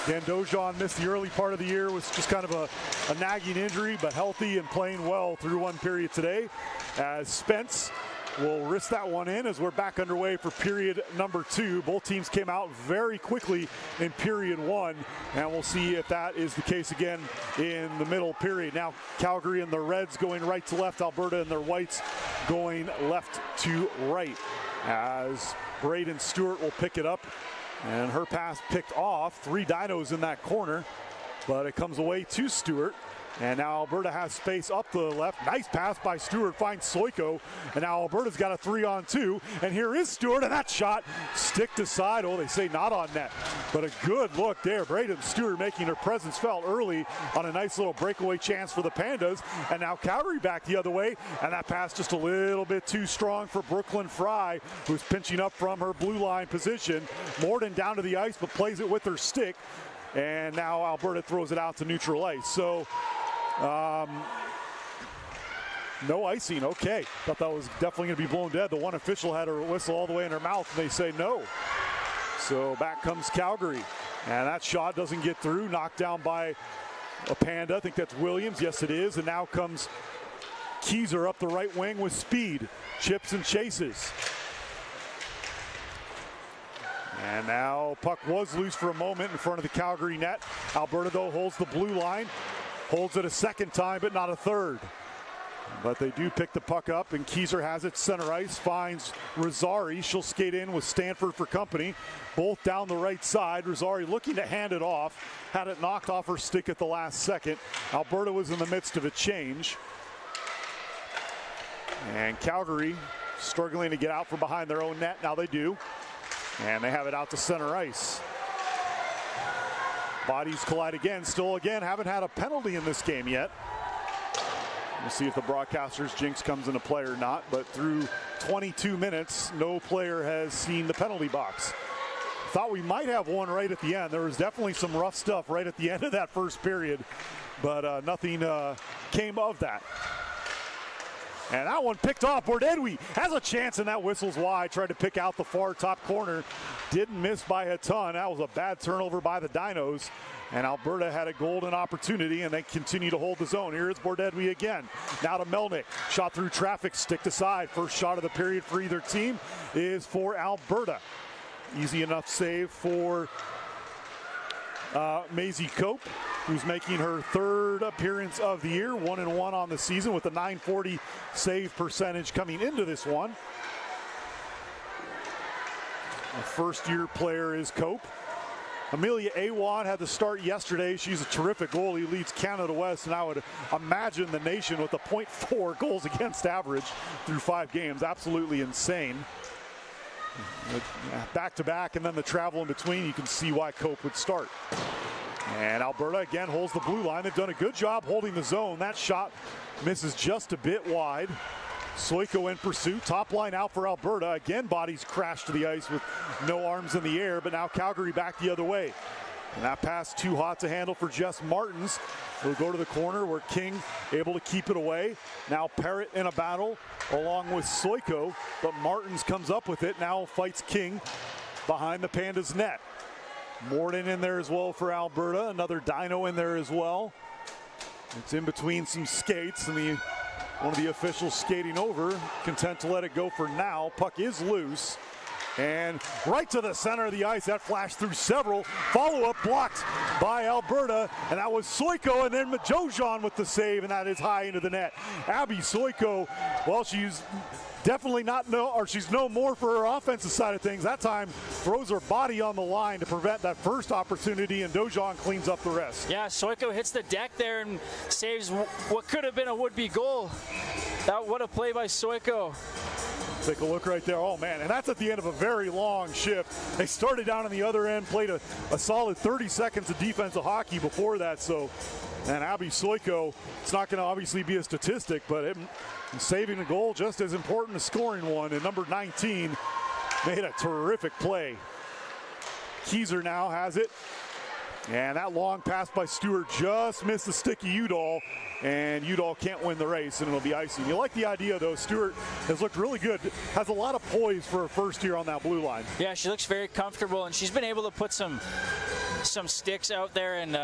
Again, Dojon missed the early part of the year with just kind of a nagging injury, but healthy and playing well through one period today. As Spence will wrist that one in as we're back underway for period number 2. Both teams came out very quickly in period 1, and we'll see if that is the case again in the middle period. Now Calgary and the Reds going right to left, Alberta and their Whites going left to right, as Braden Stewart will pick it up, and her pass picked off. 3 Dinos in that corner, but it comes away to Stewart. And now Alberta has space up the left. Nice pass by Stewart, finds Soiko. And now Alberta's got a 3-on-2. And here is Stewart, and that shot sticked aside. Oh, they say not on net. But a good look there. Braden Stewart making her presence felt early on a nice little breakaway chance for the Pandas. And now Calgary back the other way. And that pass just a little bit too strong for Brooklyn Fry, who's pinching up from her blue line position. Morden down to the ice, but plays it with her stick. And now Alberta throws it out to neutral ice. So no icing, okay. Thought that was definitely going to be blown dead. The one official had her whistle all the way in her mouth, and they say no. So back comes Calgary. And that shot doesn't get through, knocked down by a Panda. I think that's Williams. Yes, it is. And now comes Keyser up the right wing with speed. Chips and chases. And now puck was loose for a moment in front of the Calgary net. Alberta, though, holds the blue line. Holds it a second time, but not a third. But they do pick the puck up, and Keyser has it center ice, finds Rosari. She'll skate in with Stanford for company. Both down the right side. Rosari looking to hand it off. Had it knocked off her stick at the last second. Alberta was in the midst of a change. And Calgary struggling to get out from behind their own net. Now they do. And they have it out to center ice. Bodies collide again. Still again, haven't had a penalty in this game yet. We'll see if the broadcaster's jinx comes into play or not. But through 22 minutes, no player has seen the penalty box. Thought we might have one right at the end. There was definitely some rough stuff right at the end of that first period. But nothing came of that. And that one picked off. Bordedwi has a chance, and that whistles wide. Tried to pick out the far top corner. Didn't miss by a ton. That was a bad turnover by the Dinos. And Alberta had a golden opportunity, and they continue to hold the zone. Here is Bordedwi again. Now to Melnick. Shot through traffic, sticked aside. First shot of the period for either team is for Alberta. Easy enough save for Maisie Cope, who's making her 3rd appearance of the year, 1-1 on the season with a .940 save percentage coming into this one. A first-year player is Cope. Amelia Awad had the start yesterday. She's a terrific goalie, leads Canada West, and I would imagine the nation with a .4 goals against average through 5 games. Absolutely insane. Back-to-back, and then the travel in between, you can see why Cope would start. And Alberta again holds the blue line. They've done a good job holding the zone. That shot misses just a bit wide. Soiko in pursuit. Top line out for Alberta. Again, bodies crash to the ice with no arms in the air, but now Calgary back the other way. And that pass too hot to handle for Jess Martins. We'll go to the corner where King able to keep it away. Now Parrott in a battle along with Soiko, but Martins comes up with it. Now fights King behind the Pandas net. Morden in there as well for Alberta. Another Dino in there as well. It's in between some skates, and one of the officials skating over, content to let it go for now. Puck is loose. And right to the center of the ice. That flashed through several. Follow-up blocked by Alberta. And that was Soiko, and then Majojan with the save, and that is high into the net. Abby Soiko, well, she's definitely she's no more for her offensive side of things. That time throws her body on the line to prevent that first opportunity, and Dojan cleans up the rest.
Yeah, Soiko hits the deck there and saves what could have been a would-be goal. What a play by Soiko.
Take a look right there. Oh, man. And that's at the end of a very long shift. They started down on the other end, played a solid 30 seconds of defensive hockey before that. So, and Abby Soiko, it's not going to obviously be a statistic, but saving a goal just as important as scoring one. And number 19 made a terrific play. Keyser now has it. And that long pass by Stewart just missed the sticky Udall, and Udall can't win the race, and it'll be icing. You like the idea, though. Stewart has looked really good, has a lot of poise for her first year on that blue line.
Yeah, she looks very comfortable, and she's been able to put some sticks out there and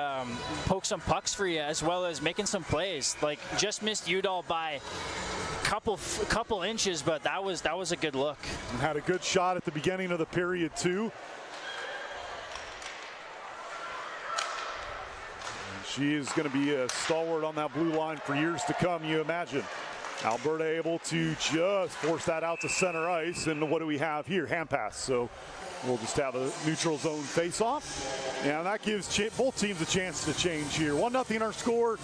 poke some pucks for you, as well as making some plays. Like, just missed Udall by a couple inches, but that was a good look.
And had a good shot at the beginning of the period, too. She is going to be a stalwart on that blue line for years to come, you imagine. Alberta able to just force that out to center ice, and what do we have here? Hand pass. So we'll just have a neutral zone face-off, and that gives both teams a chance to change here. 1-0 our score,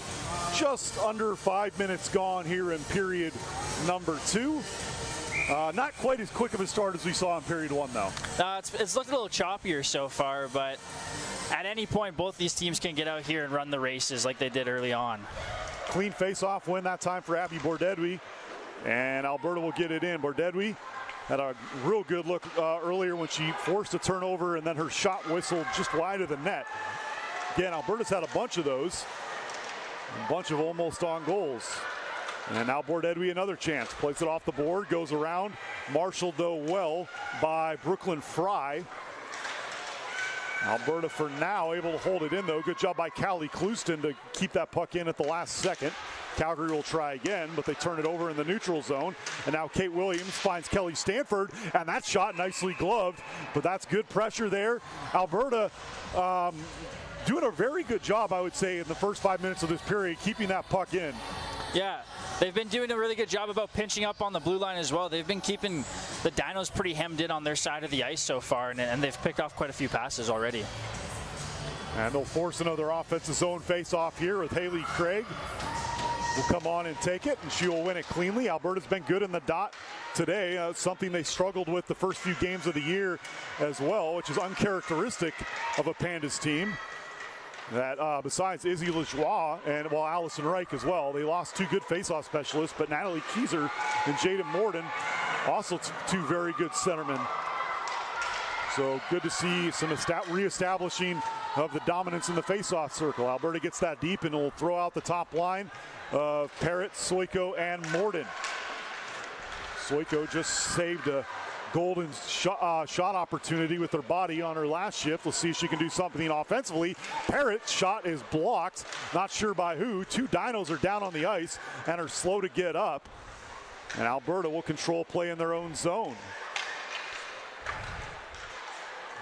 just under 5 minutes gone here in period number 2. Not quite as quick of a start as we saw in period 1, though.
It's looked a little choppier so far, but at any point, both these teams can get out here and run the races like they did early on.
Clean face-off win that time for Abby Bordedwi, and Alberta will get it in. Bordedwi had a real good look earlier when she forced a turnover, and then her shot whistled just wide of the net. Again, Alberta's had a bunch of those, a bunch of almost on goals. And now Bordedwi another chance, plays it off the board, goes around, marshaled though well by Brooklyn Fry. Alberta for now able to hold it in, though. Good job by Callie Clouston to keep that puck in at the last second. Calgary will try again, but they turn it over in the neutral zone. And now Kate Williams finds Kelly Stanford, and that shot nicely gloved, but that's good pressure there. Alberta doing a very good job, I would say, in the first 5 minutes of this period, keeping that puck in.
Yeah, they've been doing a really good job about pinching up on the blue line as well. They've been keeping the Dinos pretty hemmed in on their side of the ice so far, and they've picked off quite a few passes already.
And they'll force another offensive zone face-off here with Haley Craig. Will come on and take it, and she will win it cleanly. Alberta's been good in the dot today, something they struggled with the first few games of the year as well, which is uncharacteristic of a Pandas team. That besides Izzy Lajoie and Allison Reich as well, they lost two good faceoff specialists, but Natalie Keyser and Jaden Morden also two very good centermen. So good to see some reestablishing of the dominance in the faceoff circle. Alberta gets that deep and will throw out the top line of Parrott, Soiko, and Morden. Soiko just saved a golden shot opportunity with her body on her last shift. We'll see if she can do something offensively. Parrott's shot is blocked, not sure by who. Two Dinos are down on the ice and are slow to get up. And Alberta will control play in their own zone.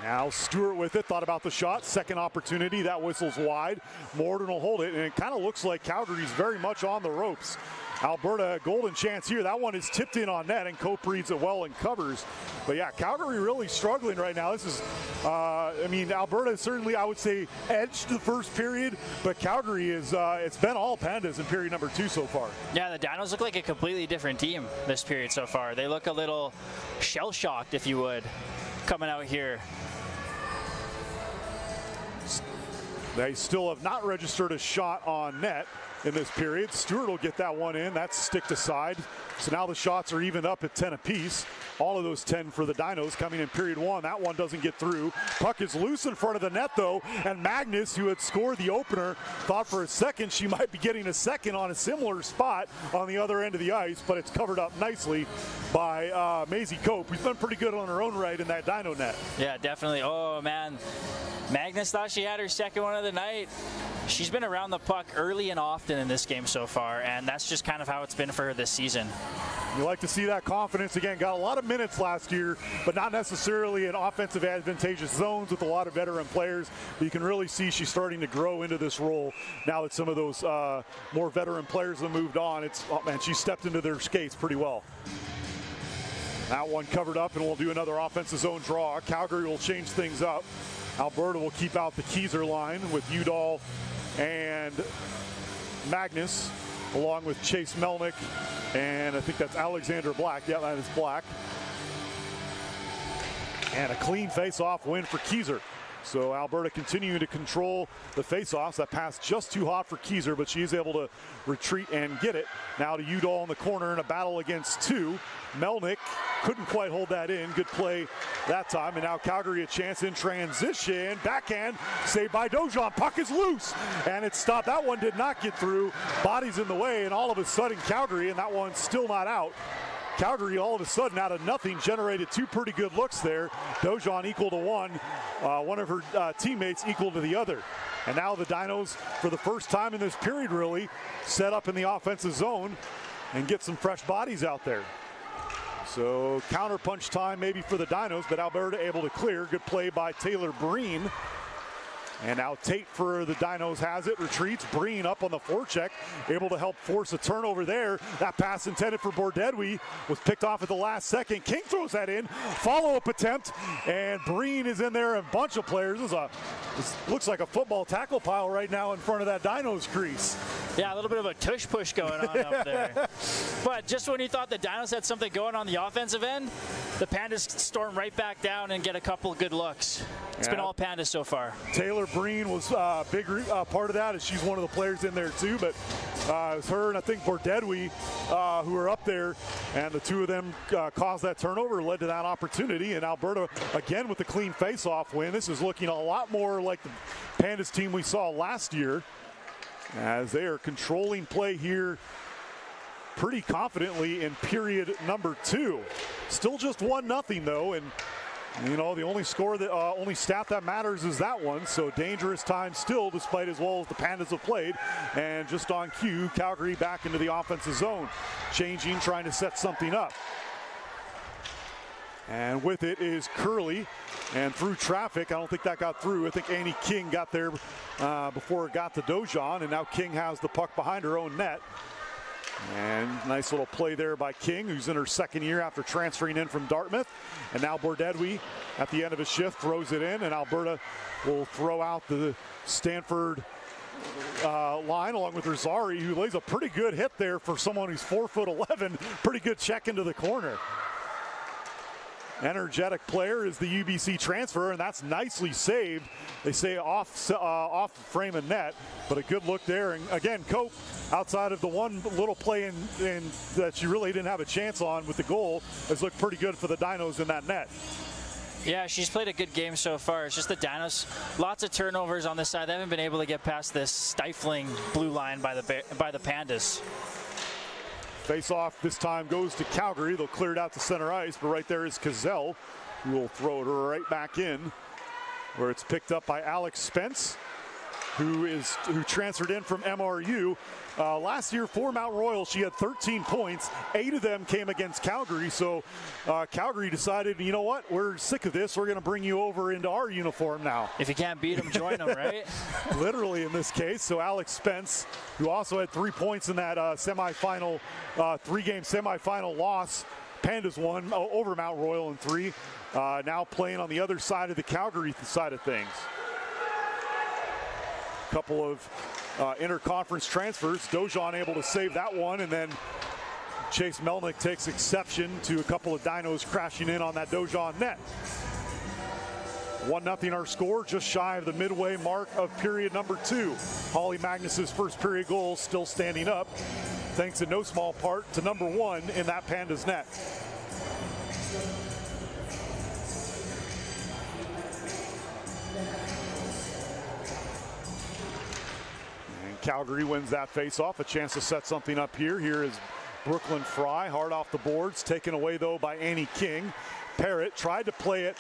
Now Stewart with it, thought about the shot, second opportunity, that whistle's wide. Morden will hold it, and it kind of looks like Calgary's very much on the ropes. Alberta, golden chance here. That one is tipped in on net, and Cope reads it well and covers. But yeah, Calgary really struggling right now. This is, Alberta certainly, I would say, edged the first period, but Calgary is, it's been all Pandas in period number 2 so far.
Yeah, the Dinos look like a completely different team this period so far. They look a little shell-shocked, if you would, coming out here.
They still have not registered a shot on net in this period. Stewart will get that one in. That's sticked aside. So now the shots are even up at 10 apiece. All of those 10 for the Dinos coming in period 1. That one doesn't get through. Puck is loose in front of the net, though. And Magnus, who had scored the opener, thought for a second she might be getting a second on a similar spot on the other end of the ice, but it's covered up nicely by Maisie Cope, who's been pretty good on her own right in that Dino net.
Yeah, definitely. Oh, man. Magnus thought she had her second one of the night. She's been around the puck early and often in this game so far, and that's just kind of how it's been for her this season.
You like to see that confidence again. Got a lot of minutes last year, but not necessarily in offensive advantageous zones with a lot of veteran players. But you can really see she's starting to grow into this role now that some of those more veteran players have moved on. And she stepped into their skates pretty well. That one covered up, and we'll do another offensive zone draw. Calgary will change things up. Alberta will keep out the Keyser line with Udall and Magnus, along with Chase Melnick, and I think that's Alexander Black. Yeah, that is Black. And a clean face-off win for Keyser. So Alberta continuing to control the face-offs. That pass just too hot for Keyser, but she's able to retreat and get it. Now to Udall in the corner in a battle against two. Melnick couldn't quite hold that in. Good play that time. And now Calgary a chance in transition. Backhand saved by Dojon. Puck is loose. And it stopped. That one did not get through. Body's in the way. And all of a sudden Calgary, and that one's still not out. Calgary all of a sudden out of nothing generated two pretty good looks there. Dojon equal to one. One of her teammates equal to the other. And now the Dinos, for the first time in this period really, set up in the offensive zone and get some fresh bodies out there. So counterpunch time maybe for the Dinos, but Alberta able to clear. Good play by Taylor Breen. And now Tate for the Dinos has it, retreats. Breen up on the forecheck, able to help force a turnover there. That pass intended for Bordedwi was picked off at the last second. King throws that in, follow-up attempt, and Breen is in there. A bunch of players. This looks like a football tackle pile right now in front of that Dinos crease.
Yeah, a little bit of a tush push going on up there. But just when you thought the Dinos had something going on the offensive end, the Pandas storm right back down and get a couple of good looks. It's been all Pandas so far.
Taylor Breen was a big part of that, as she's one of the players in there too. But it was her and I think Bordedwi who were up there, and the two of them caused that turnover, led to that opportunity. And Alberta again with the clean face-off win. This is looking a lot more like the Pandas team we saw last year, as they are controlling play here pretty confidently in period number 2. Still just 1-0 though, and you know, the only score that only stat that matters is that one. So dangerous time still, despite as well as the Pandas have played. And just on cue, Calgary back into the offensive zone, changing, trying to set something up. And with it is Curley, and through traffic, I don't think that got through. I think Annie King got there before it got to Dojon, and now King has the puck behind her own net. And nice little play there by King, who's in her second year after transferring in from Dartmouth. And now Bordedwi at the end of his shift throws it in, and Alberta will throw out the Stanford line along with Rosari, who lays a pretty good hit there for someone who's 4'11". Pretty good check into the corner. Energetic player is the UBC transfer, and that's nicely saved. They say off frame of net, but a good look there. And again, Cope, outside of the one little play in that she really didn't have a chance on with the goal, has looked pretty good for the Dinos in that net.
Yeah, she's played a good game so far. It's just the Dinos, lots of turnovers on this side. They haven't been able to get past this stifling blue line by the Pandas.
Face-off this time goes to Calgary. They'll clear it out to center ice, but right there is Cazell, who will throw it right back in, where it's picked up by Alex Spence, who transferred in from MRU. Last year for Mount Royal, she had 13 points. 8 of them came against Calgary. So Calgary decided, you know what, we're sick of this. We're going to bring you over into our uniform now.
If you can't beat them, join them, right?
Literally in this case. So Alex Spence, who also had 3 points in that semifinal, 3-game semifinal loss. Pandas won over Mount Royal in 3. Now playing on the other side of the Calgary side of things. Couple of interconference transfers. Dojon able to save that one, and then Chase Melnick takes exception to a couple of Dinos crashing in on that Dojon net. 1-0 our score, just shy of the midway mark of period number 2. Holly Magnus's first period goal still standing up, thanks in no small part to number 1 in that Pandas net. Calgary wins that face-off. A chance to set something up here. Here is Brooklyn Fry, hard off the boards. Taken away, though, by Annie King. Parrott tried to play it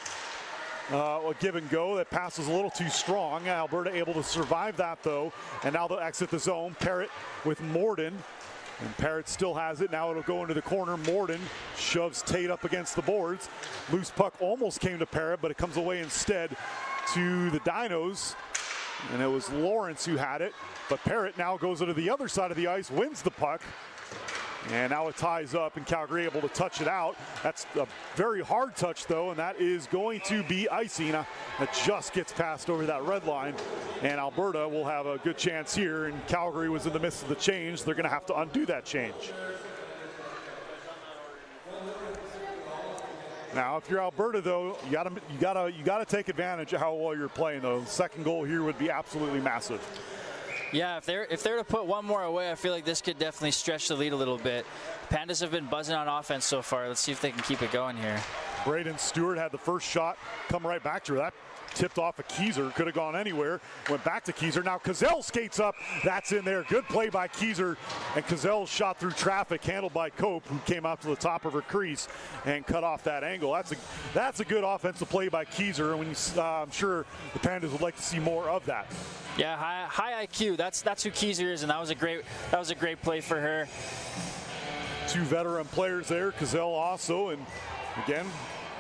a give and go. That pass was a little too strong. Alberta able to survive that, though. And now they'll exit the zone. Parrott with Morden. And Parrott still has it. Now it'll go into the corner. Morden shoves Tate up against the boards. Loose puck almost came to Parrott, but it comes away instead to the Dinos. And it was Lawrence who had it. But Parrott now goes into the other side of the ice, wins the puck. And now it ties up, and Calgary able to touch it out. That's a very hard touch, though, and that is going to be icing. It just gets passed over that red line, and Alberta will have a good chance here. And Calgary was in the midst of the change. They're going to have to undo that change. Now, if you're Alberta, though, you gotta take advantage of how well you're playing. Though, the second goal here would be absolutely massive.
Yeah, if they're to put one more away, I feel like this could definitely stretch the lead a little bit. Pandas have been buzzing on offense so far. Let's see if they can keep it going here.
Braden Stewart had the first shot come right back to her. That tipped off a Keyser, could have gone anywhere. Went back to Keyser. Now Cazell skates up. That's in there. Good play by Keyser. And Cazell shot through traffic, handled by Cope, who came out to the top of her crease and cut off that angle. That's a good offensive play by Keyser, and I'm sure the Pandas would like to see more of that.
Yeah, high IQ. That's who Keyser is, and that was a great play for her.
Two veteran players there. Cazell also, and again,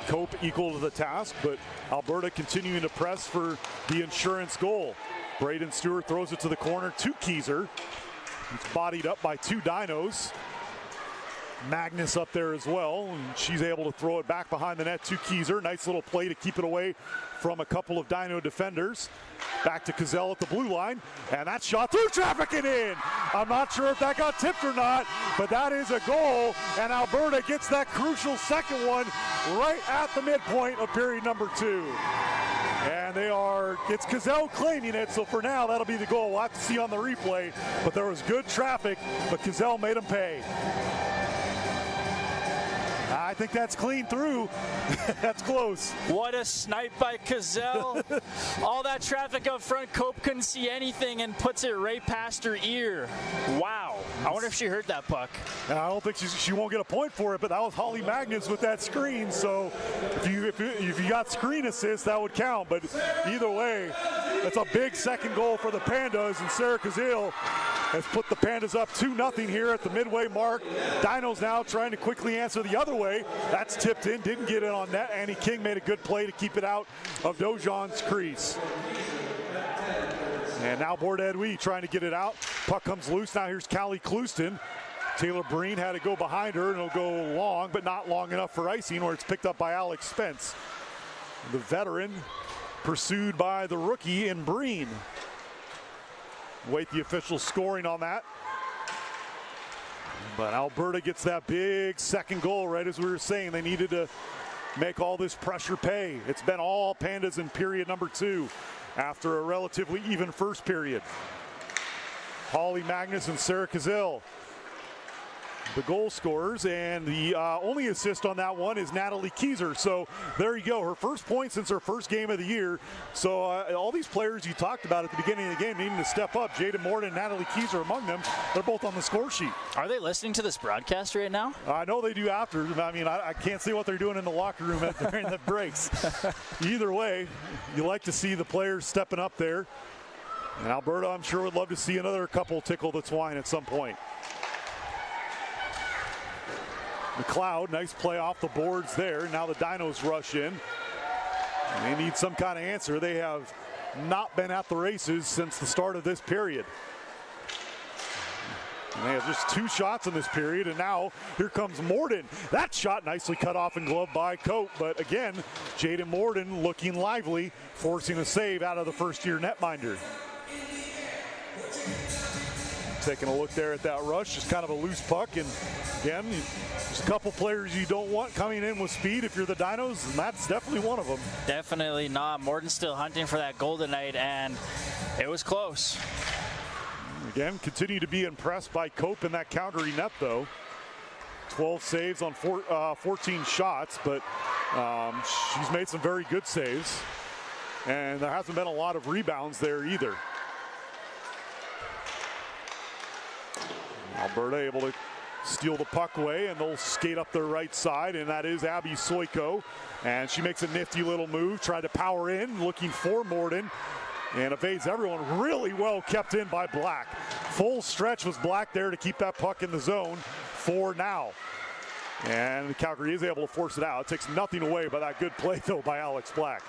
Cope equal to the task, but Alberta continuing to press for the insurance goal. Braden Stewart throws it to the corner to Keyser. It's bodied up by two Dinos. Magnus up there as well, and she's able to throw it back behind the net to Keyser. Nice little play to keep it away from a couple of Dino defenders. Back to Cazell at the blue line, and that shot through traffic and in. I'm not sure if that got tipped or not, but that is a goal, and Alberta gets that crucial second one right at the midpoint of period number 2. And it's Cazell claiming it, so for now, that'll be the goal. We'll have to see on the replay, but there was good traffic, but Cazell made him pay. I think that's clean through. That's close.
What a snipe by Cazell. All that traffic up front, Cope couldn't see anything and puts it right past her ear. Wow. I wonder if she heard that puck.
I don't think she won't get a point for it, but that was Holly Magnus with that screen. So if you got screen assist, that would count. But either way, that's a big second goal for the Pandas, and Sarah Cazell has put the Pandas up 2-0 here at the midway mark. Dinos now trying to quickly answer the other way. That's tipped in, didn't get it on net. Annie King made a good play to keep it out of Dojon's crease. And now Bourdadouis trying to get it out. Puck comes loose. Now here's Callie Clouston. Taylor Breen had to go behind her, and it'll go long, but not long enough for icing, where it's picked up by Alex Spence. The veteran pursued by the rookie in Breen. Wait the official scoring on that. But Alberta gets that big second goal, right as we were saying. They needed to make all this pressure pay. It's been all Pandas in period number 2 after a relatively even first period. Holly Magnus and Sarah Cazell, the goal scorers, and the only assist on that one is Natalie Keyser. So there you go, her first point since her first game of the year. So all these players you talked about at the beginning of the game needing to step up. Jaden Morden and Natalie Keyser among them. They're both on the score sheet.
Are they listening to this broadcast right now?
I know they do after. I mean, I can't see what they're doing in the locker room during the breaks. Either way, you like to see the players stepping up there. And Alberta, I'm sure, would love to see another couple tickle the twine at some point. McLeod, nice play off the boards there. Now the Dinos rush in. They need some kind of answer. They have not been at the races since the start of this period. And they have just 2 shots in this period, and now here comes Morden. That shot nicely cut off and gloved by Cope, but again, Jaden Morden looking lively, forcing a save out of the first-year netminder. Taking a look there at that rush, just kind of a loose puck, and again, there's a couple players you don't want coming in with speed if you're the Dinos, and that's definitely one of them.
Definitely not. Morton's still hunting for that goal tonight, and it was close.
Again, continue to be impressed by Cope in that Calgary net, though. 12 saves on 14 shots, but she's made some very good saves, and there hasn't been a lot of rebounds there either. Alberta able to steal the puck away, and they'll skate up their right side, and that is Abby Soiko. And she makes a nifty little move, tried to power in, looking for Morden, and evades everyone. Really well kept in by Black. Full stretch was Black there to keep that puck in the zone for now. And Calgary is able to force it out. It takes nothing away by that good play, though, by Alex Black.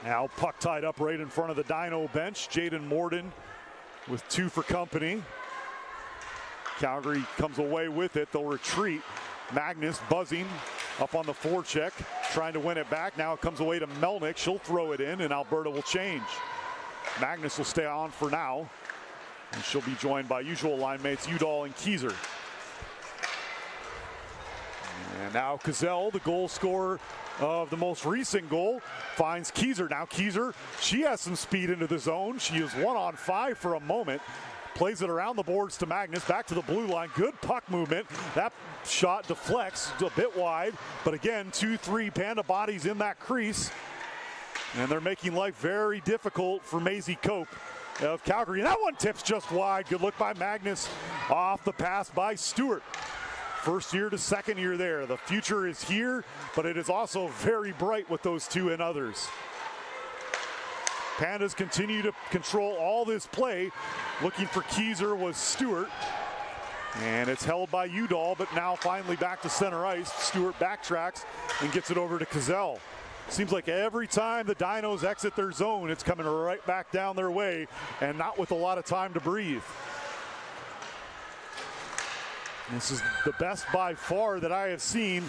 Now puck tied up right in front of the Dino bench. Jaden Morden with 2 for company. Calgary comes away with it. They'll retreat. Magnus buzzing up on the forecheck, trying to win it back. Now it comes away to Melnick. She'll throw it in, and Alberta will change. Magnus will stay on for now, and she'll be joined by usual line mates Udall and Kieser. And now Kazell, the goal scorer of the most recent goal, finds Kieser. Now Kieser, she has some speed into the zone. She is 1-on-5 for a moment. Plays it around the boards to Magnus, back to the blue line. Good puck movement. That shot deflects a bit wide, but again, 2-3 Panda bodies in that crease, and they're making life very difficult for Maisie Cope of Calgary. And that one tips just wide. Good look by Magnus off the pass by Stewart. First year to second year there. The future is here, but it is also very bright with those two and others. Pandas continue to control all this play. Looking for Kieser was Stewart. And it's held by Udall, but now finally back to center ice. Stewart backtracks and gets it over to Kazell. Seems like every time the Dinos exit their zone, it's coming right back down their way, and not with a lot of time to breathe. This is the best by far that I have seen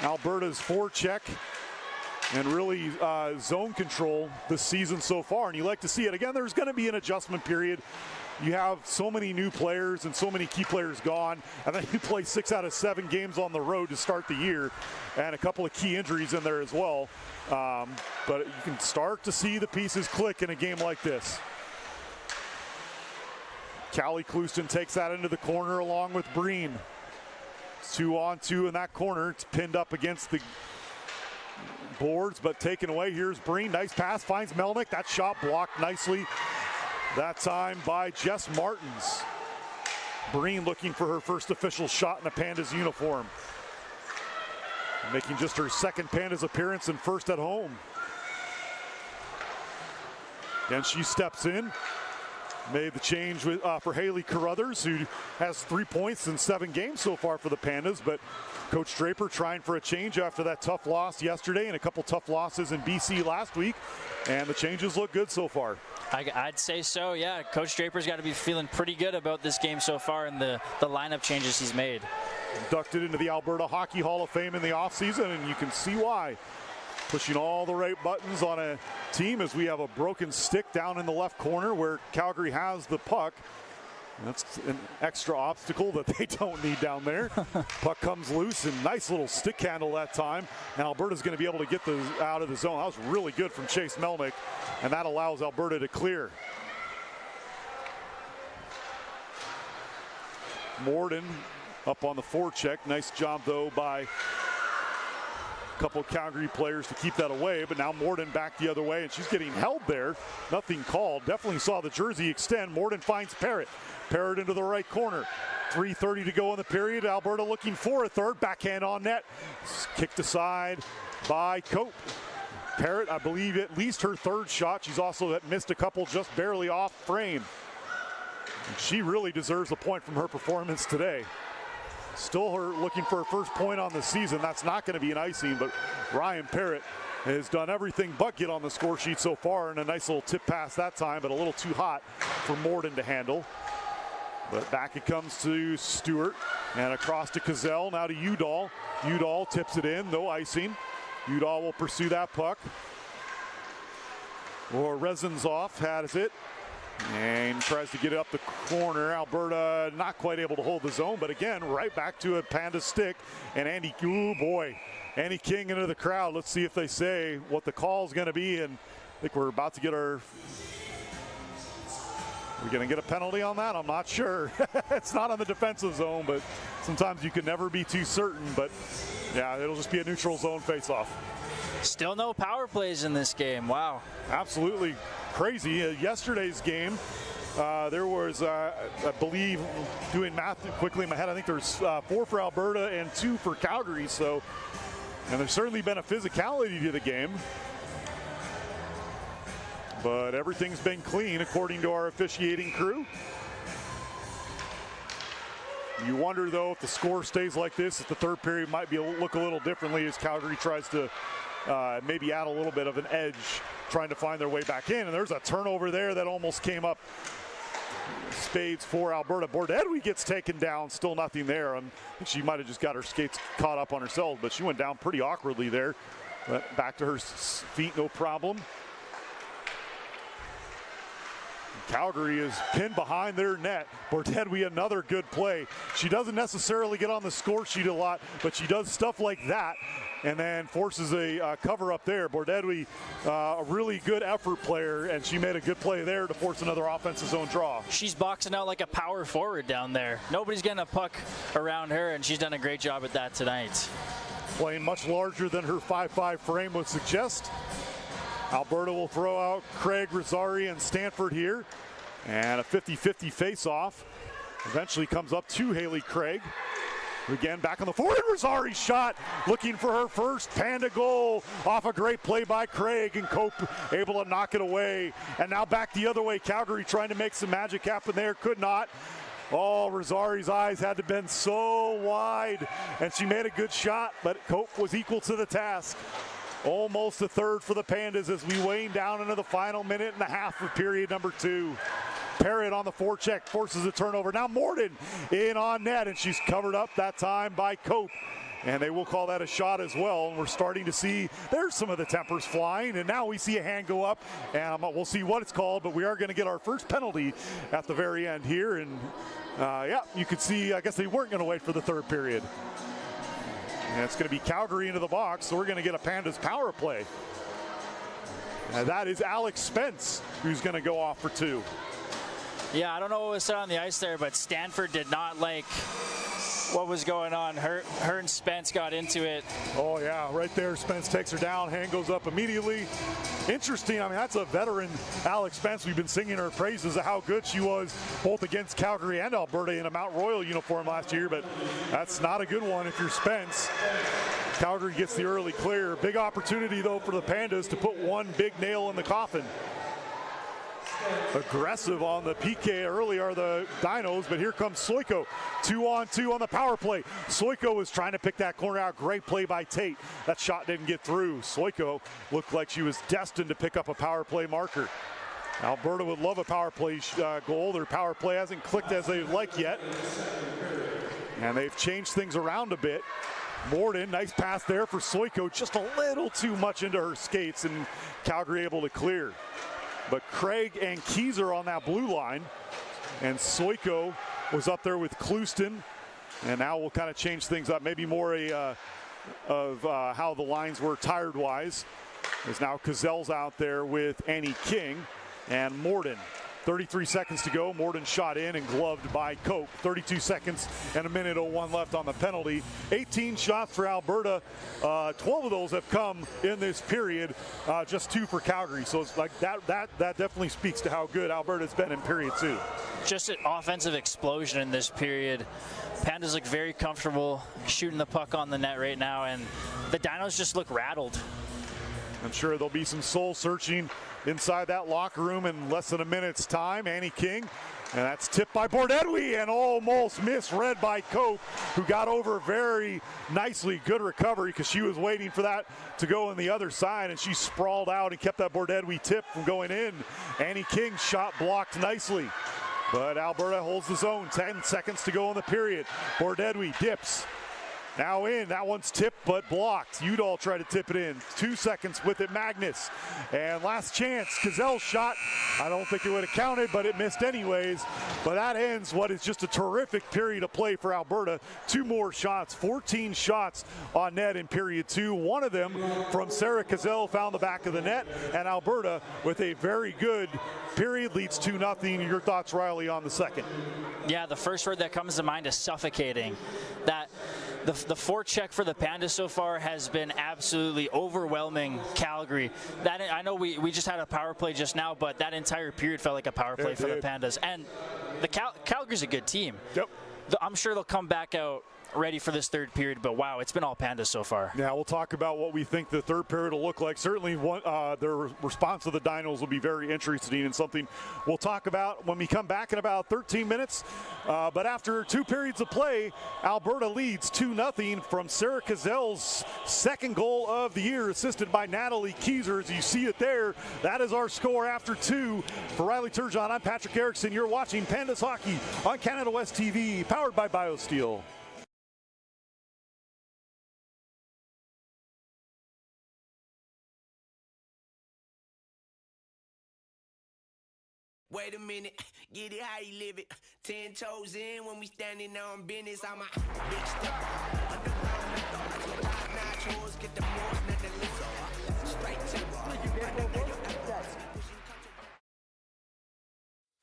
Alberta's forecheck and really zone control this season so far, and you like to see it. Again, there's going to be an adjustment period. You have so many new players and so many key players gone, and then you play 6 out of 7 games on the road to start the year, and a couple of key injuries in there as well. But you can start to see the pieces click in a game like this. Callie Clouston takes that into the corner along with Breen. 2-on-2 in that corner. It's pinned up against the boards, but taken away. Here's Breen. Nice pass, finds Melnick. That shot blocked nicely. That time by Jess Martins. Breen looking for her first official shot in a Pandas uniform. Making just her second Pandas appearance and first at home. And she steps in. Made the change with, for Haley Carruthers, who has 3 points in 7 games so far for the Pandas. But Coach Draper trying for a change after that tough loss yesterday and a couple tough losses in BC last week. And the changes look good so far.
I'd say so, yeah. Coach Draper's got to be feeling pretty good about this game so far and the lineup changes he's made.
Inducted into the Alberta Hockey Hall of Fame in the offseason, and you can see why. Pushing all the right buttons on a team as we have a broken stick down in the left corner where Calgary has the puck. That's an extra obstacle that they don't need down there. Puck comes loose, and nice little stick handle that time. And Alberta's going to be able to get those out of the zone. That was really good from Chase Melnick, and that allows Alberta to clear. Morden up on the forecheck. Nice job, though, by a couple of Calgary players to keep that away, but now Morden back the other way, and she's getting held there. Nothing called. Definitely saw the jersey extend. Morden finds Parrott. Parrott into the right corner. 3:30 to go in the period. Alberta looking for a third. Backhand on net. Kicked aside by Cope. Parrott, I believe, at least her third shot. She's also missed a couple just barely off frame. And she really deserves a point from her performance today. Still her looking for her first point on the season. That's not going to be an icing, but Ryan Parrott has done everything but get on the score sheet so far, and a nice little tip pass that time, but a little too hot for Morden to handle. But back it comes to Stewart, and across to Kazell, now to Udall. Udall tips it in, no icing. Udall will pursue that puck. Or Rezinzoff has it. And tries to get it up the corner. Alberta not quite able to hold the zone, but again, right back to a Panda stick. And Andy, ooh boy, Andy King into the crowd. Let's see if they say what the call is going to be. And I think we're about to get our, we're going to get a penalty on that? I'm not sure. It's not on the defensive zone, but sometimes you can never be too certain. But yeah, it'll just be a neutral zone face-off.
Still no power plays in this game. Wow.
Absolutely crazy. Yesterday's game, there was, I believe, doing math quickly in my head, I think there's 4 for Alberta and 2 for Calgary. So, and there's certainly been a physicality to the game. But everything's been clean according to our officiating crew. You wonder, though, if the score stays like this, if the third period might be look a little differently as Calgary tries to maybe add a little bit of an edge, trying to find their way back in. And there's a turnover there that almost came up spades for Alberta. Bordedwy gets taken down, still nothing there. I think she might have just got her skates caught up on herself, but she went down pretty awkwardly there. But back to her feet, no problem. Calgary is pinned behind their net. Bordedwy, another good play. She doesn't necessarily get on the score sheet a lot, but she does stuff like that and then forces a cover up there. Bordedwy, a really good effort player, and she made a good play there to force another offensive zone draw.
She's boxing out like a power forward down there. Nobody's getting a puck around her, and she's done a great job at that tonight.
Playing much larger than her 5'5" frame would suggest. Alberta will throw out Craig, Rosari, and Stanford here. And a 50-50 face-off. Eventually comes up to Haley Craig. Again, back on the forward. Rosari shot, looking for her first Panda goal off a great play by Craig, and Cope able to knock it away. And now back the other way. Calgary trying to make some magic happen there. Could not. Oh, Rosari's eyes had to bend so wide. And she made a good shot, but Cope was equal to the task. Almost a third for the Pandas as we wane down into the final minute and a half of period number 2. Parrott on the forecheck forces a turnover. Now Morden in on net, and she's covered up that time by Cope. And they will call that a shot as well. And we're starting to see there's some of the tempers flying. And now we see a hand go up, and we'll see what it's called. But we are going to get our first penalty at the very end here. And yeah, you could see, I guess they weren't going to wait for the third period. And it's going to be Calgary into the box, so we're going to get a Pandas power play. And that is Alex Spence who's going to go off for 2.
Yeah, I don't know what was said on the ice there, but Stanford did not like what was going on. Her and Spence got into it.
Oh yeah, right there. Spence takes her down. Hand goes up immediately. Interesting. I mean, that's a veteran, Alex Spence. We've been singing her praises of how good she was both against Calgary and Alberta in a Mount Royal uniform last year, but that's not a good one if you're Spence. Calgary gets the early clear. Big opportunity, though, for the Pandas to put one big nail in the coffin. Aggressive on the PK early are the Dinos, but here comes Soiko. 2-on-2 on the power play. Soiko was trying to pick that corner out. Great play by Tate. That shot didn't get through. Soiko looked like she was destined to pick up a power play marker. Alberta would love a power play goal. Their power play hasn't clicked as they'd like yet. And they've changed things around a bit. Morden, nice pass there for Soiko. Just a little too much into her skates, and Calgary able to clear. But Craig and Keyser on that blue line, and Soiko was up there with Clouston, and now we'll kind of change things up, maybe more of how the lines were tired-wise. There's now Cazel's out there with Annie King and Morden. 33 seconds to go. Morden shot in and gloved by Cope. 32 seconds and a minute 01 left on the penalty. 18 shots for Alberta. 12 of those have come in this period. Just 2 for Calgary. So it's like that definitely speaks to how good Alberta's been in period 2.
Just an offensive explosion in this period. Pandas look very comfortable shooting the puck on the net right now, and the Dinos just look rattled.
I'm sure there'll be some soul searching inside that locker room in less than a minute's time. Annie King, and that's tipped by Bordedwy and almost misread by Cope, who got over very nicely. Good recovery because she was waiting for that to go on the other side, and she sprawled out and kept that Bordedwy tip from going in. Annie King's shot blocked nicely, but Alberta holds the zone. 10 seconds to go in the period. Bordedwy dips. Now in, that one's tipped but blocked. Udall tried to tip it in. 2 seconds with it, Magnus. And last chance, Cazel's shot. I don't think it would have counted, but it missed anyways. But that ends what is just a terrific period of play for Alberta. 2 more shots, 14 shots on net in period 2. One of them from Sarah Cazel found the back of the net. And Alberta with a very good period leads 2-0. Your thoughts, Riley, on the second?
Yeah, the first word that comes to mind is suffocating. That the forecheck for the Pandas so far has been absolutely overwhelming Calgary. That I know we just had a power play just now, but that entire period felt like a power play for the Pandas. And the Calgary's a good team.
Yep.
I'm sure they'll come back out ready for this third period, but wow, it's been all Pandas so far.
Yeah, we'll talk about what we think the third period will look like. Certainly their response to the Dinos will be very interesting and something we'll talk about when we come back in about 13 minutes. But after 2 periods of play, Alberta leads 2-0 from Sarah Cazel's second goal of the year, assisted by Natalie Kieser. As you see it there, that is our score after 2. For Riley Turgeon, I'm Patrick Erickson. You're watching Pandas Hockey on Canada West TV, powered by BioSteel.
Wait a minute, get it how you live it. 10 toes in when we standing on business. I'm a big step. Top-notch hoes, get the most, not the list. Straight to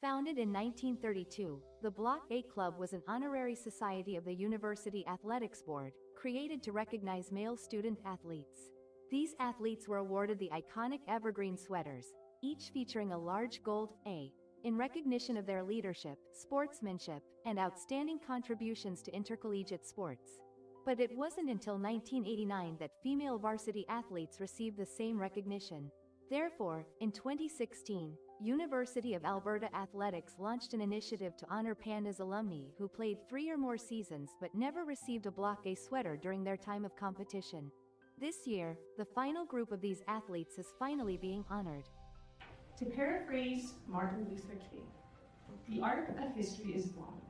Founded in 1932, the Block A Club was an honorary society of the University Athletics Board, created to recognize male student athletes. These athletes were awarded the iconic evergreen sweaters, each featuring a large gold A, in recognition of their leadership, sportsmanship, and outstanding contributions to intercollegiate sports. But it wasn't until 1989 that female varsity athletes received the same recognition. Therefore, in 2016, University of Alberta Athletics launched an initiative to honor Pandas alumni who played 3 or more seasons but never received a Block A sweater during their time of competition. This year, the final group of these athletes is finally being honored.
To paraphrase Martin Luther King, the arc of history is long,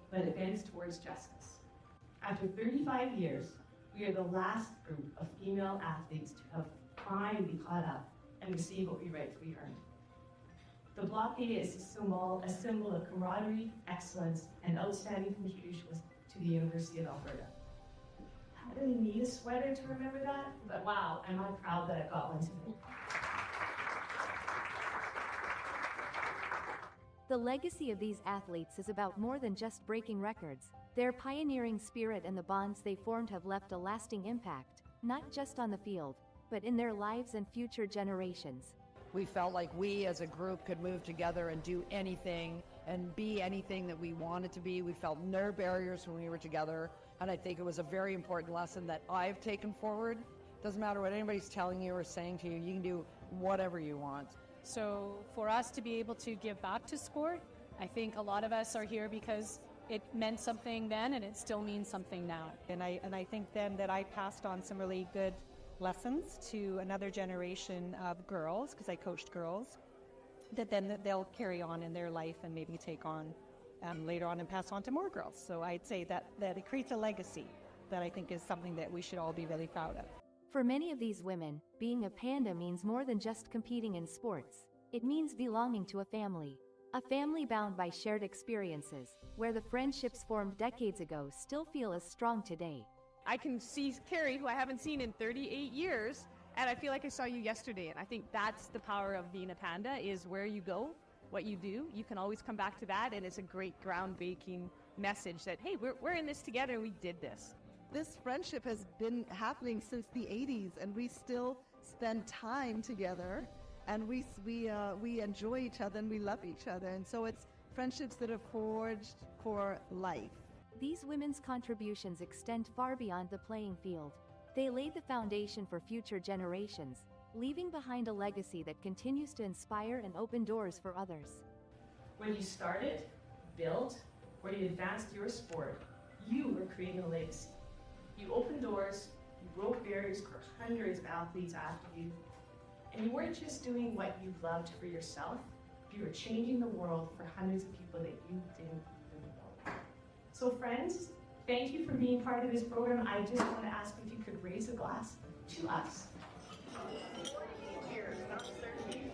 but it bends towards justice. After 35 years, we are the last group of female athletes to have finally caught up and received what we rightfully earned. The Block A is a symbol of camaraderie, excellence, and outstanding contributions to the University of Alberta. I really need a sweater to remember that, but wow, am I proud that I got one today.
The legacy of these athletes is about more than just breaking records. Their pioneering spirit and the bonds they formed have left a lasting impact, not just on the field, but in their lives and future generations.
We felt like we as a group could move together and do anything and be anything that we wanted to be. We felt no barriers when we were together, and I think it was a very important lesson that I've taken forward. Doesn't matter what anybody's telling you or saying to you, you can do whatever you want.
So for us to be able to give back to sport, I think a lot of us are here because it meant something then and it still means something now.
And I think then that I passed on some really good lessons to another generation of girls, because I coached girls, that then they'll carry on in their life and maybe take on later on and pass on to more girls. So I'd say that it creates a legacy that I think is something that we should all be really proud of.
For many of these women, being a panda means more than just competing in sports. It means belonging to a family bound by shared experiences, where the friendships formed decades ago still feel as strong today.
I can see Carrie, who I haven't seen in 38 years, and I feel like I saw you yesterday. And I think that's the power of being a panda, is where you go, what you do. You can always come back to that, and it's a great groundbreaking message that, hey, we're in this together, and we did this.
This friendship has been happening since the 80s, and we still spend time together, and we enjoy each other, and we love each other. And so it's friendships that are forged for life.
These women's contributions extend far beyond the playing field. They laid the foundation for future generations, leaving behind a legacy that continues to inspire and open doors for others.
When you started, built, or you advanced your sport, you were creating a legacy. You opened doors, you broke barriers for hundreds of athletes after you, and you weren't just doing what you loved for yourself, you were changing the world for hundreds of people that you didn't even know. So friends, thank you for being part of this program. I just want to ask if you could raise a glass to us. 48 years, not 38 years.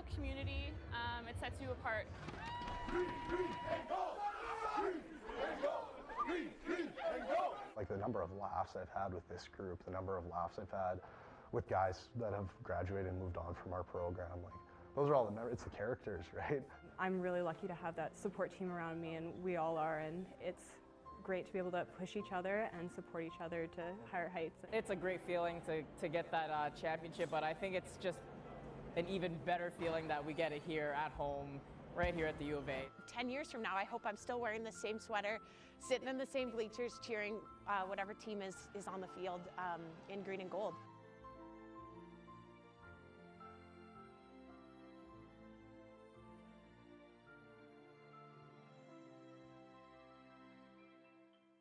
personal community. It sets you apart.
Like the number of laughs I've had with this group, the number of laughs I've had with guys that have graduated and moved on from our program, like those are all it's the characters, right?
I'm really lucky to have that support team around me, and we all are, and it's great to be able to push each other and support each other to higher heights.
It's a great feeling to get that championship, but I think it's just an even better feeling that we get it here at home, right here at the U of A.
10 years from now, I hope I'm still wearing the same sweater, sitting in the same bleachers, cheering whatever team is on the field in green and gold.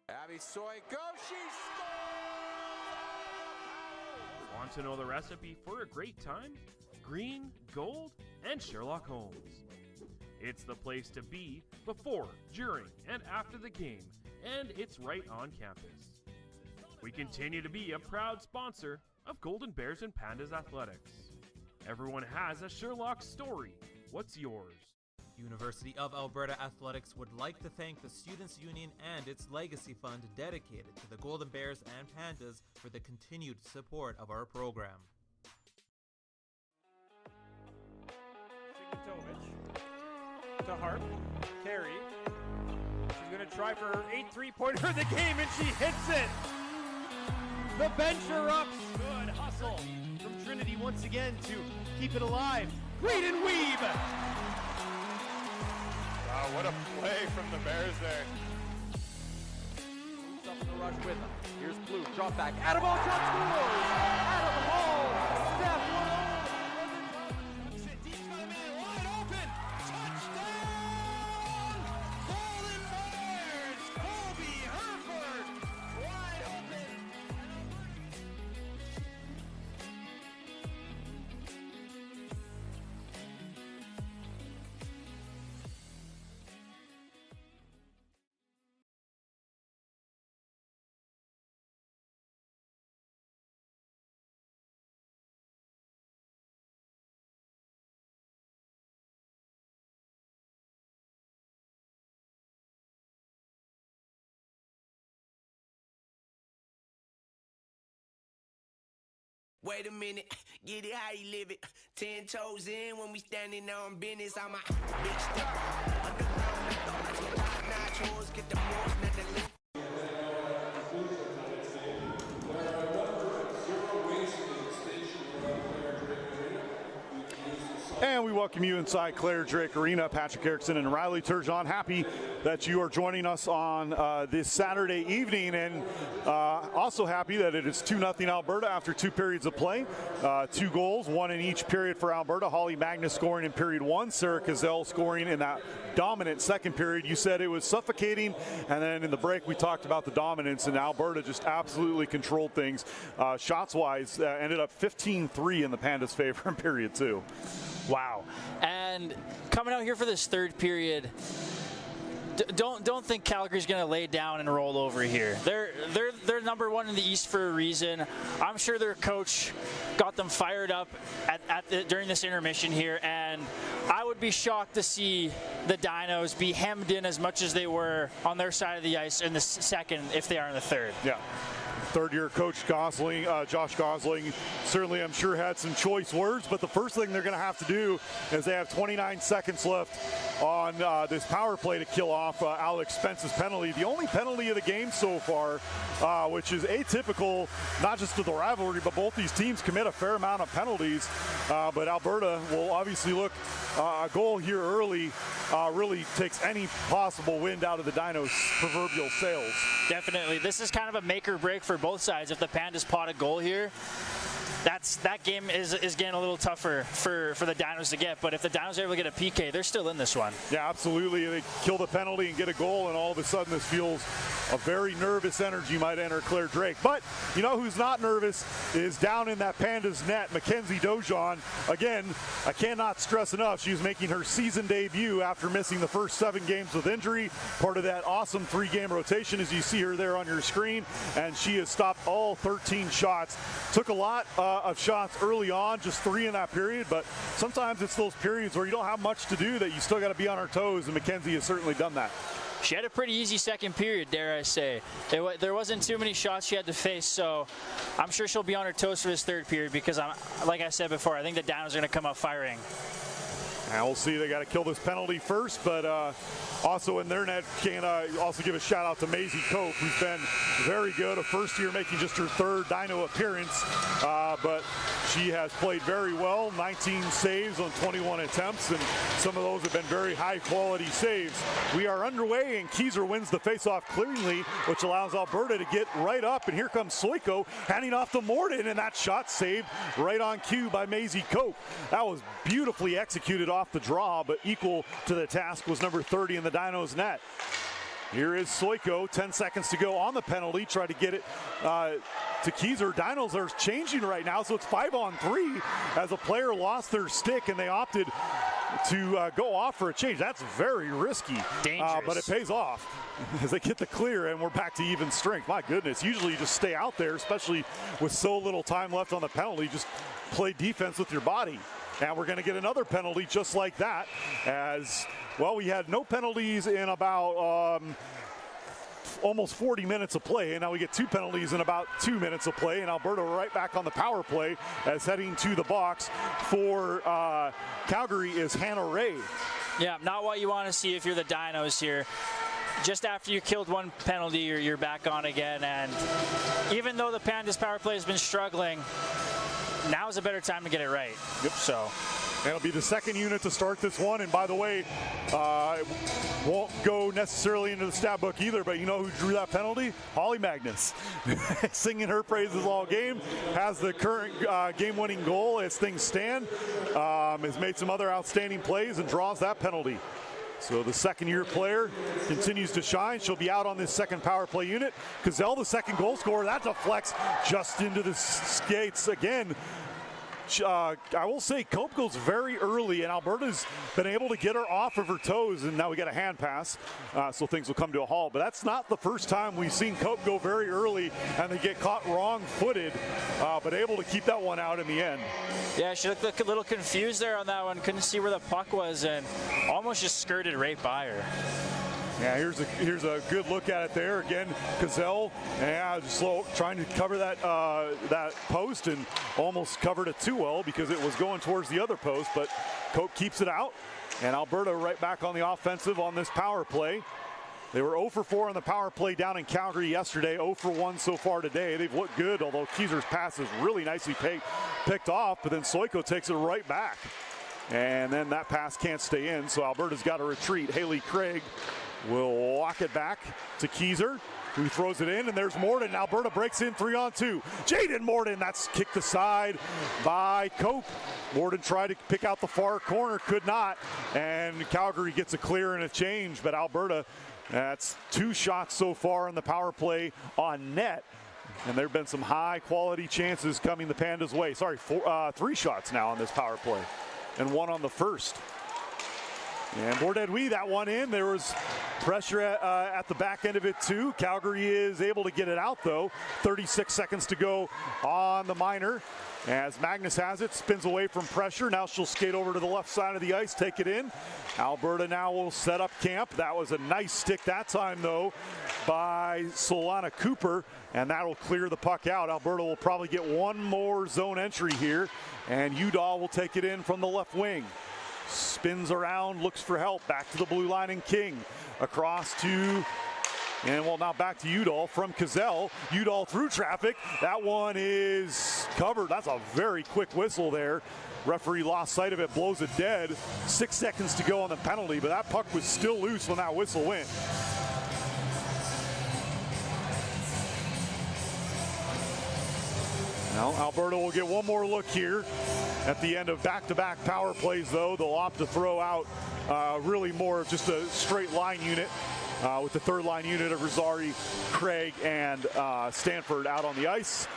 Abby Soy, go! She scores!
Want to know the recipe for a great time? Green, gold, and Sherlock Holmes. It's the place to be before, during, and after the game, and it's right on campus. We continue to be a proud sponsor of Golden Bears and Pandas Athletics. Everyone has a Sherlock story. What's yours?
University of Alberta Athletics would like to thank the Students' Union and its Legacy Fund dedicated to the Golden Bears and Pandas for the continued support of our program.
Signatovich to Harp. Carey. She's going to try for her 8th three-pointer of the game, and she hits it! The bencher ups. Good hustle from Trinity once again to keep it alive. Read and weave!
Wow, what a play from the Bears there.
Moves up in the rush with them. Here's Blue, drop back. Adam Hall shot scores! Adam Hall! Steph, one over. Deep to the man, wide open! Touchdown! Golden Bears! Colby Herford! Wide open!
Wait a minute, get it how you live it. 10 toes in when we standing on business. I'm a big step. Underground, I thought I was top-notch hoes, get the most, not the lift.
And we welcome you inside Clare Drake Arena. Patrick Erickson and Riley Turgeon, happy that you are joining us on this Saturday evening, and also happy that it is 2-0 Alberta after 2 periods of play. 2 goals, 1 in each period for Alberta. Holly Magnus scoring in period 1, Sarah Cazell scoring in that dominant second period. You said it was suffocating, and then in the break we talked about the dominance, and Alberta just absolutely controlled things. Shots-wise, ended up 15-3 in the Pandas' favor in period 2.
Wow. And coming out here for this third period, don't think Calgary's going to lay down and roll over here. They're number 1 in the East for a reason. I'm sure their coach got them fired up during this intermission here, and I would be shocked to see the Dinos be hemmed in as much as they were on their side of the ice in the second if they are in the third.
Yeah. Third-year coach Gosling, Josh Gosling, certainly I'm sure had some choice words, but the first thing they're going to have to do is they have 29 seconds left on this power play to kill off Alex Spence's penalty. The only penalty of the game so far, which is atypical, not just to the rivalry, but both these teams commit a fair amount of penalties. But Alberta will obviously look, a goal here early really takes any possible wind out of the Dinos' proverbial sails.
Definitely. This is kind of a make or break for both sides. If the Pandas pot a goal here, that game is getting a little tougher for the Dinos to get. But if the Dinos are able to get a PK, they're still in this one.
Yeah, absolutely. They kill the penalty and get a goal, and all of a sudden this feels a very nervous energy might enter Clare Drake. But you know who's not nervous is down in that Pandas net, Mackenzie Dojon. Again, I cannot stress enough, she's making her season debut after missing the first 7 games with injury. Part of that awesome 3-game rotation, as you see her there on your screen. And she has stopped all 13 shots. Took a lot of shots early on, just 3 in that period, but sometimes it's those periods where you don't have much to do that you still got to be on our toes, and Mackenzie has certainly done that.
She had a pretty easy second period, dare I say. There wasn't too many shots she had to face, so I'm sure she'll be on her toes for this third period because, like I said before, I think the Dinos are going to come up firing.
And we'll see. They got to kill this penalty first, but also in their net, can also give a shout out to Maisie Cope, who's been very good. A first year making just her 3rd Dino appearance, but she has played very well. 19 saves on 21 attempts, and some of those have been very high quality saves. We are underway, and Keyser wins the faceoff cleanly, which allows Alberta to get right up. And here comes Soiko handing off to Morden, and that shot saved right on cue by Maisie Cope. That was beautifully executed off the draw, but equal to the task was number 30 in the Dinos net. Here is Soiko, 10 seconds to go on the penalty, try to get it to Keyser. Dinos are changing right now, so it's 5-on-3 as a player lost their stick and they opted to go off for a change. That's very risky, but it pays off as they get the clear, and we're back to even strength. My goodness, usually you just stay out there, especially with so little time left on the penalty. Just play defense with your body. And we're going to get another penalty just like that, as well. We had no penalties in about almost 40 minutes of play, and now we get 2 penalties in about 2 minutes of play, and Alberta right back on the power play as heading to the box for Calgary is Hannah Ray.
Yeah, not what you want to see if you're the Dinos here. Just after you killed one penalty, you're back on again, and even though the Pandas power play has been struggling, now is a better time to get it right.
Yep.
So
it'll be the second unit to start this one. And by the way, it won't go necessarily into the stat book either, but you know who drew that penalty? Holly Magnus. Singing her praises all game. Has the current game-winning goal as things stand. Has made some other outstanding plays and draws that penalty. So the second-year player continues to shine. She'll be out on this second power play unit. Gazelle, the second goal scorer, that deflects just into the skates again. I will say Cope goes very early, and Alberta's been able to get her off of her toes, and now we get a hand pass, so things will come to a halt. But that's not the first time we've seen Cope go very early and they get caught wrong-footed, but able to keep that one out in the end.
Yeah, she looked a little confused there on that one. Couldn't see where the puck was and almost just skirted right by her.
Yeah, here's a good look at it there. Again, Gazelle, slow, trying to cover that that post and almost covered it too well because it was going towards the other post, but Cope keeps it out, and Alberta right back on the offensive on this power play. They were 0 for 4 on the power play down in Calgary yesterday, 0 for 1 so far today. They've looked good, although Keyser's pass is really nicely picked off, but then Soiko takes it right back. And then that pass can't stay in, so Alberta's got to retreat. Haley Craig will walk it back to Keyser, who throws it in, and there's Morden. Alberta breaks in 3-on-2. Jaden Morden, that's kicked aside by Cope. Morden tried to pick out the far corner, could not, and Calgary gets a clear and a change, but Alberta, that's 2 shots so far in the power play on net. And there have been some high-quality chances coming the Pandas' way. Sorry, 3 shots now on this power play, and 1 on the first. And Bordedwi, that one in. There was pressure at the back end of it, too. Calgary is able to get it out, though. 36 seconds to go on the minor. As Magnus has it, spins away from pressure. Now she'll skate over to the left side of the ice, take it in. Alberta now will set up camp. That was a nice stick that time, though, by Solana Cooper, and that'll clear the puck out. Alberta will probably get one more zone entry here, and Udall will take it in from the left wing. Spins around, looks for help, back to the blue line, and King across to, and well, now back to Udall from Gazelle. Udall through traffic. That one is covered. That's a very quick whistle there. Referee lost sight of it, blows it dead. 6 seconds to go on the penalty, but that puck was still loose when that whistle went. Now Alberta will get one more look here at the end of back-to-back power plays, though. They'll opt to throw out really more of just a straight line unit with the third line unit of Rosari, Craig, and Stanford out on the ice.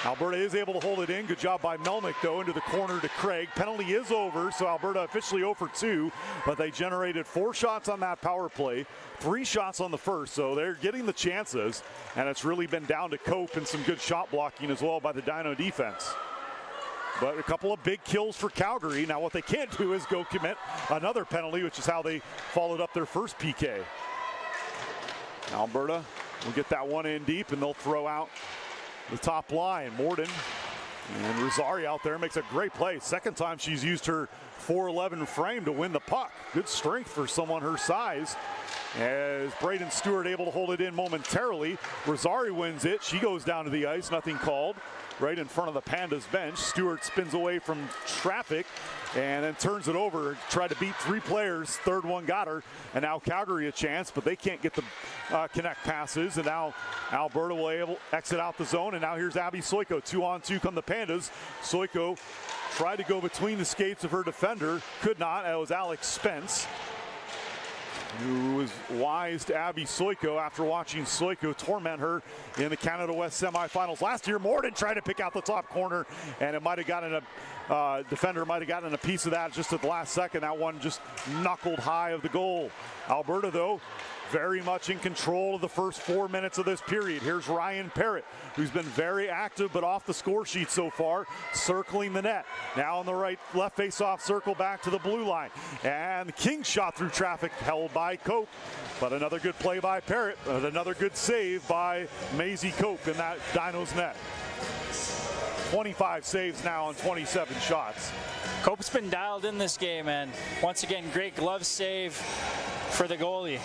Alberta is able to hold it in. Good job by Melnick, though, into the corner to Craig. Penalty is over, so Alberta officially 0 for 2, but they generated 4 shots on that power play, 3 shots on the first, so they're getting the chances, and it's really been down to Cope and some good shot blocking as well by the Dino defense. But a couple of big kills for Calgary. Now what they can't do is go commit another penalty, which is how they followed up their first PK. Alberta will get that one in deep, and they'll throw out the top line. Morden and Rosario out there makes a great play. Second time she's used her 4'11" frame to win the puck. Good strength for someone her size. As Braden Stewart able to hold it in momentarily. Rosario wins it. She goes down to the ice. Nothing called. Right in front of the Pandas bench. Stewart spins away from traffic and then turns it over. Tried to beat three players. Third one got her. And now Calgary a chance, but they can't get the connect passes. And now Alberta will able exit out the zone. And now here's Abby Soiko. 2-on-2 come the Pandas. Soiko tried to go between the skates of her defender. Could not. That was Alex Spence, who was wise to Abby Soiko after watching Soiko torment her in the Canada West semifinals last year. Morden tried to pick out the top corner, and it might have gotten defender might have gotten a piece of that just at the last second. That one just knuckled high of the goal. Alberta, though, very much in control of the first 4 minutes of this period. Here's Ryan Parrott, who's been very active but off the score sheet so far, circling the net. Now on the left face-off circle back to the blue line. And the King shot through traffic, held by Cope. But another good play by Parrott, and another good save by Maisie Cope in that Dinos net. 25 saves now on 27 shots.
Cope's been dialed in this game, and once again, great glove save for the goalie.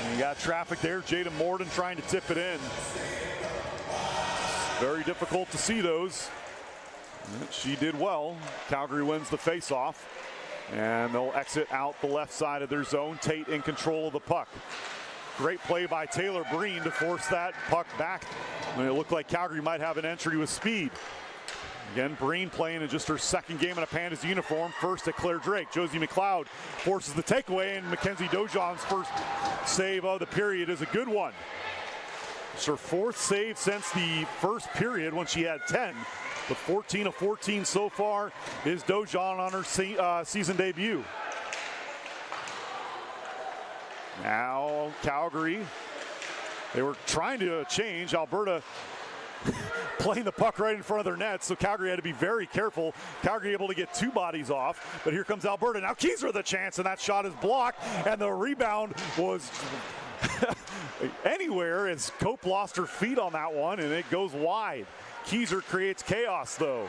And you got traffic there. Jada Morden trying to tip it in. Very difficult to see those. She did well. Calgary wins the face-off, and they'll exit out the left side of their zone. Tate in control of the puck. Great play by Taylor Breen to force that puck back when it looked like Calgary might have an entry with speed. Again, Breen playing in just her second game in a Pandas uniform. First at Clare Drake. Josie McLeod forces the takeaway, and Mackenzie Dojon's first save of the period is a good one. It's her fourth save since the first period when she had 10. But 14 of 14 so far is Dojon on her season debut. Now Calgary, they were trying to change. Alberta playing the puck right in front of their net, so Calgary had to be very careful. Calgary able to get two bodies off, but here comes Alberta. Now Keyser with a chance, and that shot is blocked, and the rebound was anywhere as Cope lost her feet on that one, and it goes wide. Keyser creates chaos, though.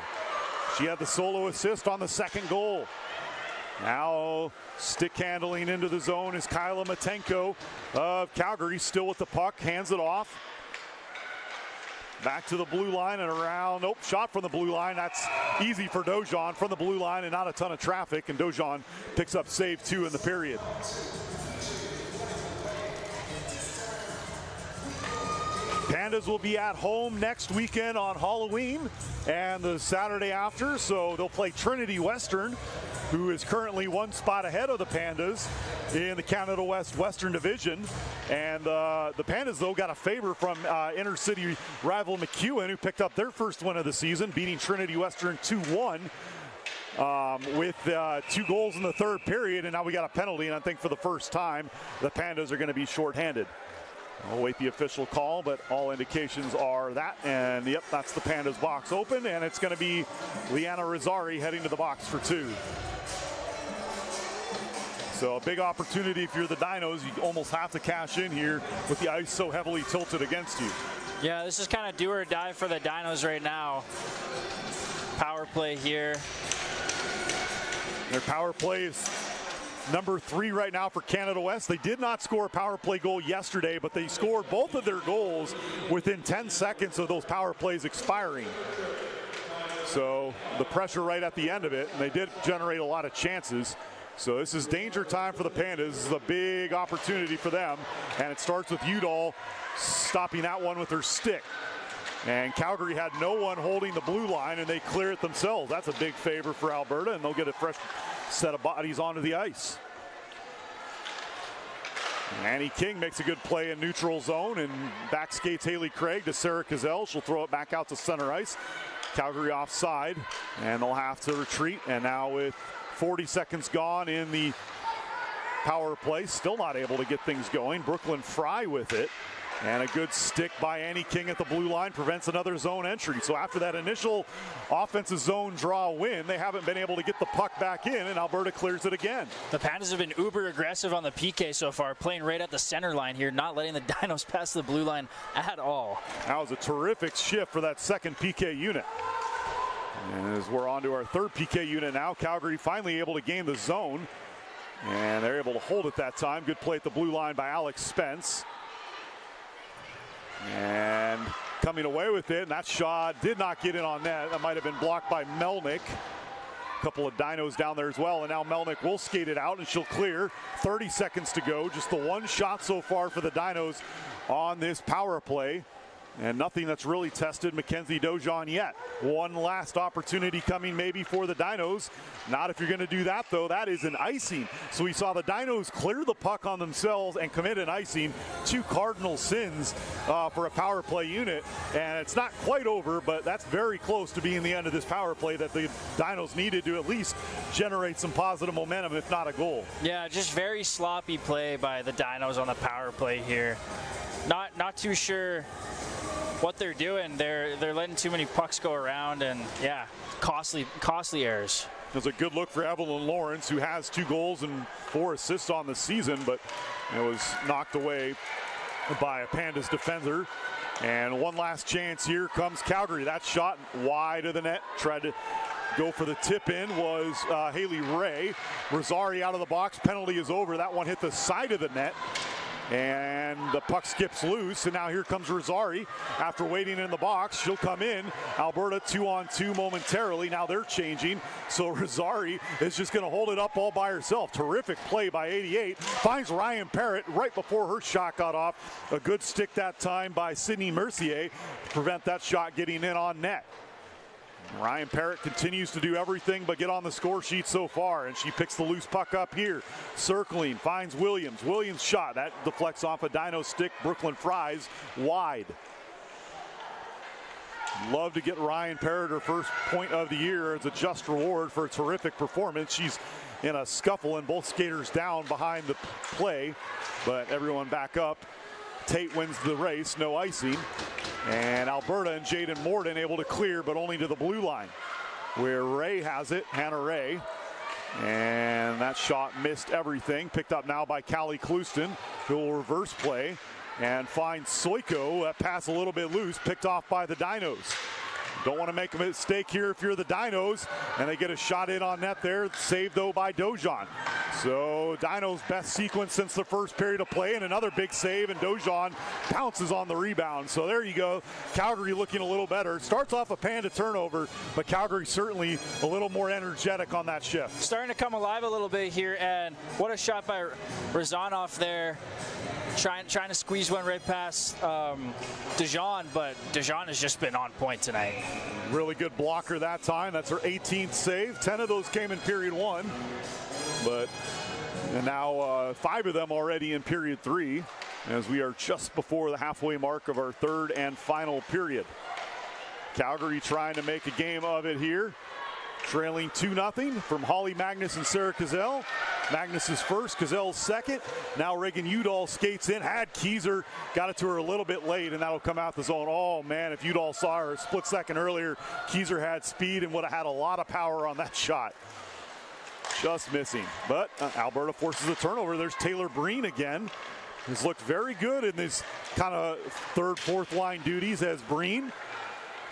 She had the solo assist on the second goal. Now stick handling into the zone is Kyla Matenko of Calgary, still with the puck, hands it off. Back to the blue line and around. Nope, shot from the blue line. That's easy for Dojon from the blue line and not a ton of traffic. And Dojon picks up save 2 in the period. Pandas will be at home next weekend on Halloween and the Saturday after. So they'll play Trinity Western, who is currently one spot ahead of the Pandas in the Canada West Western Division. And the Pandas, though, got a favor from inner city rival McEwen, who picked up their first win of the season, beating Trinity Western 2-1 with 2 goals in the third period. And now we got a penalty, and I think for the first time, the Pandas are going to be shorthanded. I'll wait the official call, but all indications are that. And yep, that's the Pandas box open, and it's going to be Liana Rosari heading to the box for 2. So a big opportunity if you're the Dinos. You almost have to cash in here with the ice so heavily tilted against you.
Yeah, this is kind of do or die for the Dinos right now. Power play here.
Their power play is number 3 right now for Canada West. They did not score a power play goal yesterday, but they scored both of their goals within 10 seconds of those power plays expiring. So the pressure right at the end of it, and they did generate a lot of chances. So this is danger time for the Pandas. This is a big opportunity for them, and it starts with Udall stopping that one with her stick. And Calgary had no one holding the blue line, and they clear it themselves. That's a big favor for Alberta, and they'll get a fresh set of bodies onto the ice. Annie King makes a good play in neutral zone, and back skates Haley Craig to Sarah Cazell. She'll throw it back out to center ice. Calgary offside, and they'll have to retreat. And now with 40 seconds gone in the power play, still not able to get things going. Brooklyn Fry with it. And a good stick by Annie King at the blue line prevents another zone entry. So after that initial offensive zone draw win, they haven't been able to get the puck back in, and Alberta clears it again.
The Pandas have been uber aggressive on the PK so far, playing right at the center line here, not letting the Dinos pass the blue line at all.
That was a terrific shift for that second PK unit. And as we're on to our third PK unit now, Calgary finally able to gain the zone. And they're able to hold it that time. Good play at the blue line by Alex Spence. And coming away with it, and that shot did not get in on net. That might have been blocked by Melnick. A couple of Dinos down there as well, and now Melnick will skate it out, and she'll clear. 30 seconds to go. Just the one shot so far for the Dinos on this power play. And nothing that's really tested Mackenzie Dojon yet. One last opportunity coming maybe for the Dinos. Not if you're going to do that, though. That is an icing. So we saw the Dinos clear the puck on themselves and commit an icing. 2 cardinal sins for a power play unit. And it's not quite over, but that's very close to being the end of this power play that the Dinos needed to at least generate some positive momentum, if not a goal.
Yeah, just very sloppy play by the Dinos on the power play here. Not too sure what they're doing. They're letting too many pucks go around, and yeah, costly errors.
It was a good look for Evelyn Lawrence, who has 2 goals and 4 assists on the season, but it was knocked away by a Pandas defender. And one last chance. Here comes Calgary. That shot wide of the net. Tried to go for the tip in was Haley Ray. Rosari out of the box. Penalty is over. That one hit the side of the net. And the puck skips loose, and now here comes Rosari. After waiting in the box, she'll come in. Alberta 2-on-2 momentarily. Now they're changing, so Rosari is just going to hold it up all by herself. Terrific play by 88. Finds Ryan Parrott right before her shot got off. A good stick that time by Sydney Mercier to prevent that shot getting in on net. Ryan Parrott continues to do everything but get on the score sheet so far, and she picks the loose puck up here. Circling, finds Williams. Williams' shot, that deflects off a Dino stick. Brooklyn Fries wide. Love to get Ryan Parrott her first point of the year as a just reward for a terrific performance. She's in a scuffle and both skaters down behind the play, but everyone back up. Tate wins the race, no icing. And Alberta and Jaden Morden able to clear, but only to the blue line, where Ray has it, Hannah Ray. And that shot missed everything. Picked up now by Callie Clouston, who will reverse play and find Soiko. That pass a little bit loose, picked off by the Dinos. Don't want to make a mistake here if you're the Dinos, and they get a shot in on net there, saved though by Dojon. So Dinos' best sequence since the first period of play, and another big save, and Dojon pounces on the rebound. So there you go, Calgary looking a little better. Starts off a Panda turnover, but Calgary certainly a little more energetic on that shift.
Starting to come alive a little bit here, and what a shot by Razanoff there. Trying to squeeze one right past Dijon, but Dijon has just been on point tonight.
Really good blocker that time. That's her 18th save. 10 of those came in period 1, but and now 5 of them already in period 3, as we are just before the halfway mark of our third and final period. Calgary trying to make a game of it here. Trailing 2-0 from Holly Magnus and Sarah Cazell. Magnus is first, Cazell's second. Now Reagan Udall skates in, had Keyser, got it to her a little bit late, and that'll come out the zone. Oh man, if Udall saw her a split second earlier, Keyser had speed and would have had a lot of power on that shot. Just missing, but Alberta forces a turnover. There's Taylor Breen again. Has looked very good in this kind of third, fourth line duties as Breen.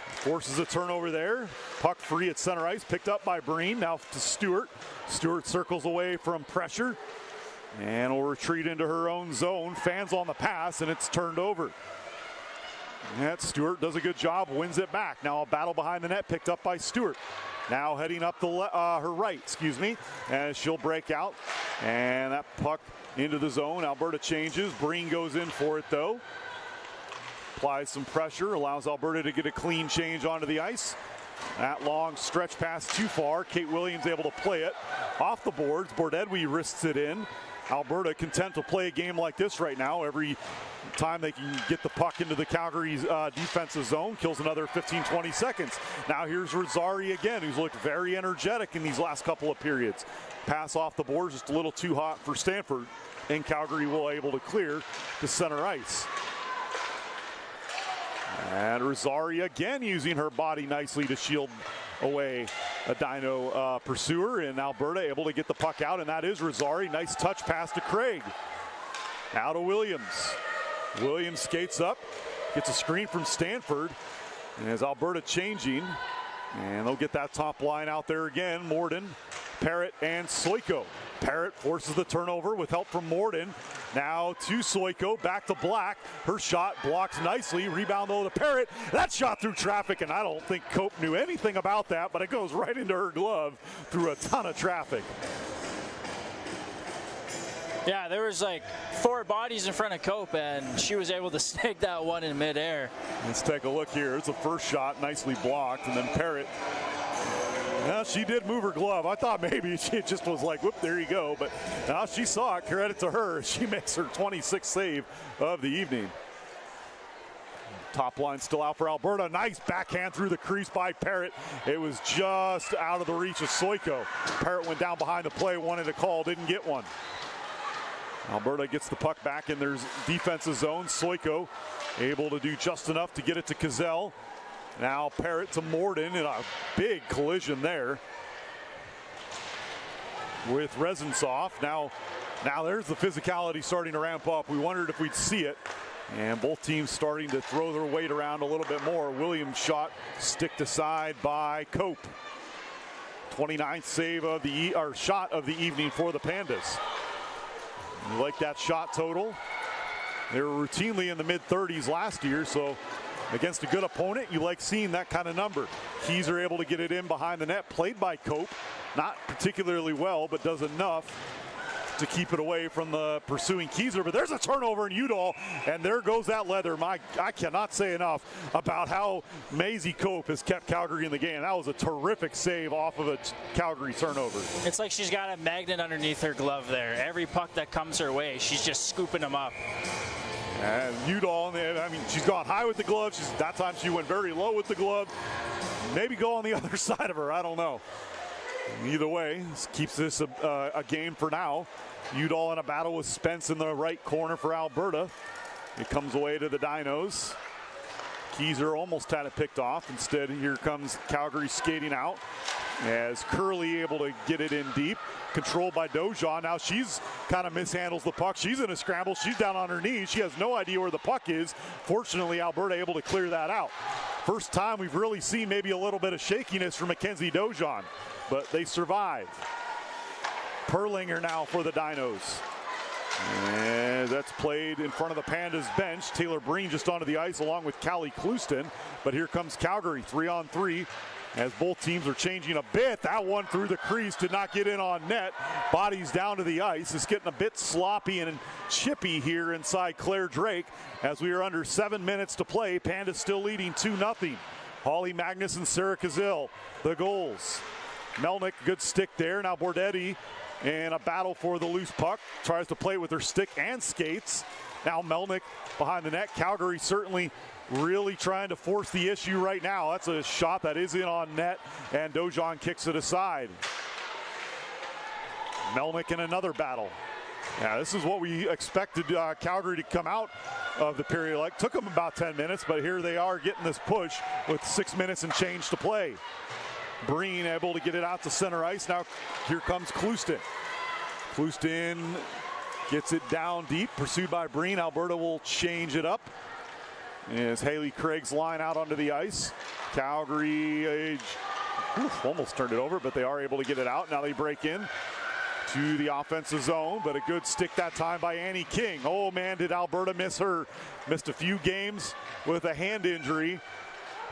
Forces a turnover there. Puck free at center ice, picked up by Breen. Now to Stewart. Stewart circles away from pressure and will retreat into her own zone. Fans on the pass, and it's turned over. That Stewart does a good job, wins it back. Now a battle behind the net, picked up by Stewart. Now heading up her right, as she'll break out. And that puck into the zone. Alberta changes. Breen goes in for it though. Applies some pressure, allows Alberta to get a clean change onto the ice. That long stretch pass too far. Kate Williams able to play it off the boards. Bordedwy wrists it in. Alberta content to play a game like this right now. Every time they can get the puck into the Calgary's defensive zone, kills another 15-20 seconds. Now here's Rosari again, who's looked very energetic in these last couple of periods. Pass off the boards, just a little too hot for Stanford, and Calgary will able to clear to center ice. And Rosari again using her body nicely to shield away a Dino pursuer, and Alberta able to get the puck out, and that is Rosari. Nice touch pass to Craig. Now to Williams. Williams skates up, gets a screen from Stanford, and as Alberta changing, and they'll get that top line out there again. Morden, Parrott, and Soiko. Parrott forces the turnover with help from Morden. Now to Soiko, back to Black. Her shot blocks nicely. Rebound though to Parrott. That shot through traffic, and I don't think Cope knew anything about that, but it goes right into her glove through a ton of traffic.
Yeah, there was like 4 bodies in front of Cope, and she was able to snag that one in midair.
Let's take a look here. It's the first shot, nicely blocked, and then Parrott. Well, she did move her glove. I thought maybe she just was like, whoop, there you go. But now she saw it. Credit to her. She makes her 26th save of the evening. Top line still out for Alberta. Nice backhand through the crease by Parrott. It was just out of the reach of Soiko. Parrott went down behind the play, wanted a call, didn't get one. Alberta gets the puck back in their defensive zone. Soiko able to do just enough to get it to Kazell. Now Parrott to Morden in a big collision there with Rezntsov. Now there's the physicality starting to ramp up. We wondered if we'd see it. And both teams starting to throw their weight around a little bit more. Williams shot sticked aside by Cope. 29th save of the shot of the evening for the Pandas. You like that shot total. They were routinely in the mid-30s last year, so against a good opponent, you like seeing that kind of number. Keys are able to get it in behind the net, played by Cope. Not particularly well, but does enough to keep it away from the pursuing Keyser. But there's a turnover in Udall, and there goes that leather. I cannot say enough about how Maisie Cope has kept Calgary in the game. That was a terrific save off of a Calgary turnover.
It's like she's got a magnet underneath her glove there. Every puck that comes her way, she's just scooping them up.
And Udall, I mean, she's gone high with the glove. That time she went very low with the glove. Maybe go on the other side of her. I don't know. Either way, this keeps this a game for now. Udall in a battle with Spence in the right corner for Alberta. It comes away to the Dinos. Keyser almost had it picked off. Instead, here comes Calgary skating out as Curley able to get it in deep. Controlled by Dojan. Now she's kind of mishandles the puck. She's in a scramble. She's down on her knees. She has no idea where the puck is. Fortunately, Alberta able to clear that out. First time we've really seen maybe a little bit of shakiness from Mackenzie Dojan, but they survive. Perlinger now for the Dinos. And that's played in front of the Pandas bench. Taylor Breen just onto the ice along with Callie Clouston. But here comes Calgary 3-on-3 as both teams are changing a bit. That one through the crease did not get in on net. Bodies down to the ice. It's getting a bit sloppy and chippy here inside Clare Drake as we are under 7 minutes to play. Pandas still leading 2-0. Holly Magnus and Sarah Kazil, the goals. Melnick, good stick there. Now Bordetti in a battle for the loose puck. Tries to play with her stick and skates. Now Melnick behind the net. Calgary certainly really trying to force the issue right now. That's a shot that is in on net, and Dojan kicks it aside. Melnick in another battle. Yeah, this is what we expected Calgary to come out of the period like. Took them about 10 minutes, but here they are getting this push with 6 minutes and change to play. Breen able to get it out to center ice. Now here comes Clouston. Clouston gets it down deep, pursued by Breen. Alberta will change it up as Haley Craig's line out onto the ice. Calgary almost turned it over, but they are able to get it out. Now they break in to the offensive zone, but a good stick that time by Annie King. Oh man, did Alberta miss her. Missed a few games with a hand injury.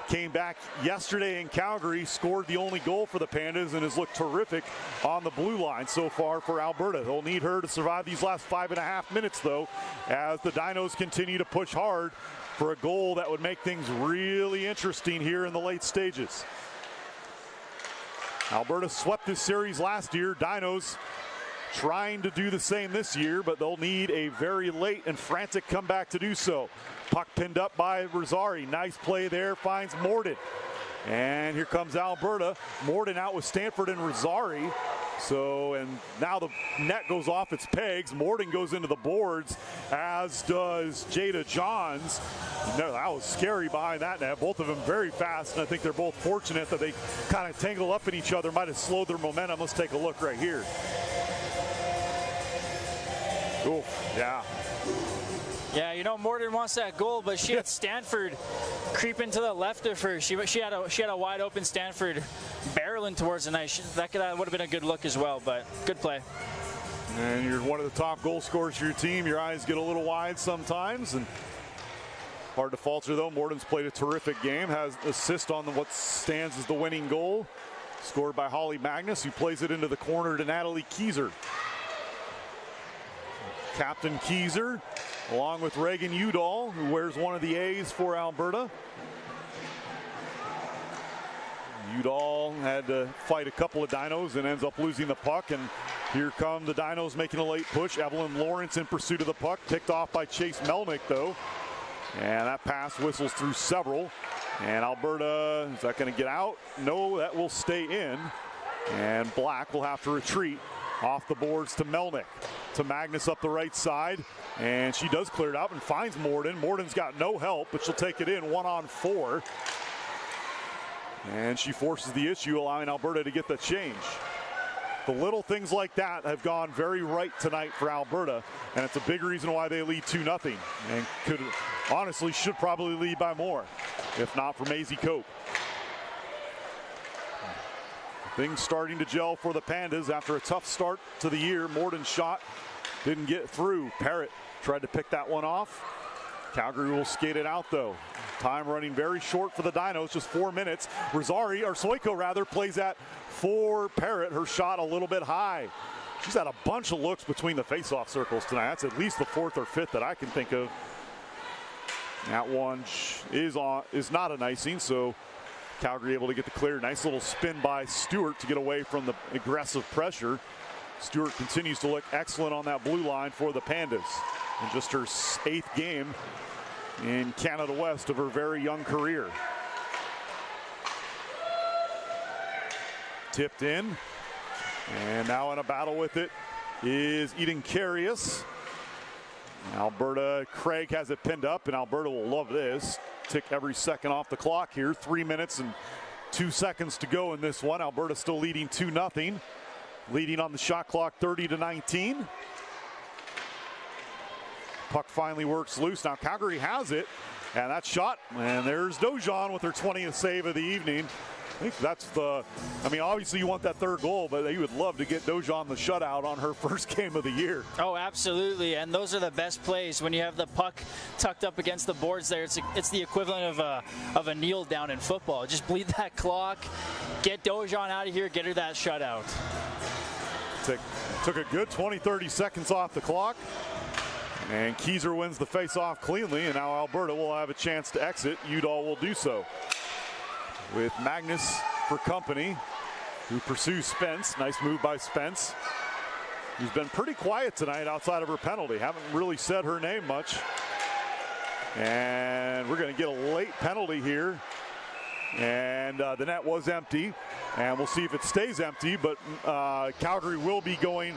Came back yesterday in Calgary, scored the only goal for the Pandas, and has looked terrific on the blue line so far for Alberta. They'll need her to survive these last 5.5 minutes, though, as the Dinos continue to push hard for a goal that would make things really interesting here in the late stages. Alberta swept this series last year. Dinos trying to do the same this year, but they'll need a very late and frantic comeback to do so. Puck pinned up by Rosari. Nice play there, finds Morden. And here comes Alberta. Morden out with Stanford and Rosari. So, and now the net goes off its pegs. Morden goes into the boards, as does Jada Johns. No, that was scary behind that net. Both of them very fast, and I think they're both fortunate that they kind of tangle up in each other. Might have slowed their momentum. Let's take a look right here. Oh, yeah.
Yeah, you know, Morden wants that goal, but she had Stanford creeping to the left of her. She had a wide open Stanford barreling towards the net. That would have been a good look as well, but good play.
And you're one of the top goal scorers for your team. Your eyes get a little wide sometimes, and hard to falter though. Morden's played a terrific game, has assist on what stands as the winning goal, scored by Holly Magnus, who plays it into the corner to Natalie Kieser. Captain Kieser, along with Reagan Udall, who wears one of the A's for Alberta. Udall had to fight a couple of Dinos and ends up losing the puck, and here come the Dinos making a late push. Evelyn Lawrence in pursuit of the puck, picked off by Chase Melnick though, and that pass whistles through several. And Alberta, is that going to get out? No, that will stay in, and Black will have to retreat off the boards to Melnick. To Magnus up the right side, and she does clear it out and finds Morden. Morden's got no help, but she'll take it in 1-on-4. And she forces the issue, allowing Alberta to get the change. The little things like that have gone very right tonight for Alberta, and it's a big reason why they lead 2-0, and could honestly should probably lead by more, if not for Maisie Cope. Things starting to gel for the Pandas after a tough start to the year. Morden's shot didn't get through. Parrott tried to pick that one off. Calgary will skate it out though. Time running very short for the Dinos, just 4 minutes. Soiko rather, plays that for Parrott. Her shot a little bit high. She's had a bunch of looks between the face-off circles tonight. That's at least the 4th or 5th that I can think of. That one is not an icing, so Calgary able to get the clear. Nice little spin by Stewart to get away from the aggressive pressure. Stewart continues to look excellent on that blue line for the Pandas in just her 8th game in Canada West of her very young career. Tipped in, and now in a battle with it is Eden Carius. Alberta, Craig has it pinned up, and Alberta will love this. Tick every second off the clock here. 3 minutes and 2 seconds to go in this one. Alberta still leading 2-0. Leading on the shot clock 30-19. Puck finally works loose. Now Calgary has it, and that shot, and there's Dojan with her 20th save of the evening. I think that's obviously you want that 3rd goal, but you would love to get Dojan the shutout on her 1st game of the year.
Oh, absolutely, and those are the best plays when you have the puck tucked up against the boards there. It's the equivalent of a kneel down in football. Just bleed that clock, get Dojan out of here, get her that shutout.
Took a good 20-30 seconds off the clock, and Kieser wins the face-off cleanly, and now Alberta will have a chance to exit. Udall will do so, with Magnus for company, who pursues Spence. Nice move by Spence, who's been pretty quiet tonight outside of her penalty. Haven't really said her name much. And we're going to get a late penalty here. And the net was empty, and we'll see if it stays empty, but Calgary will be going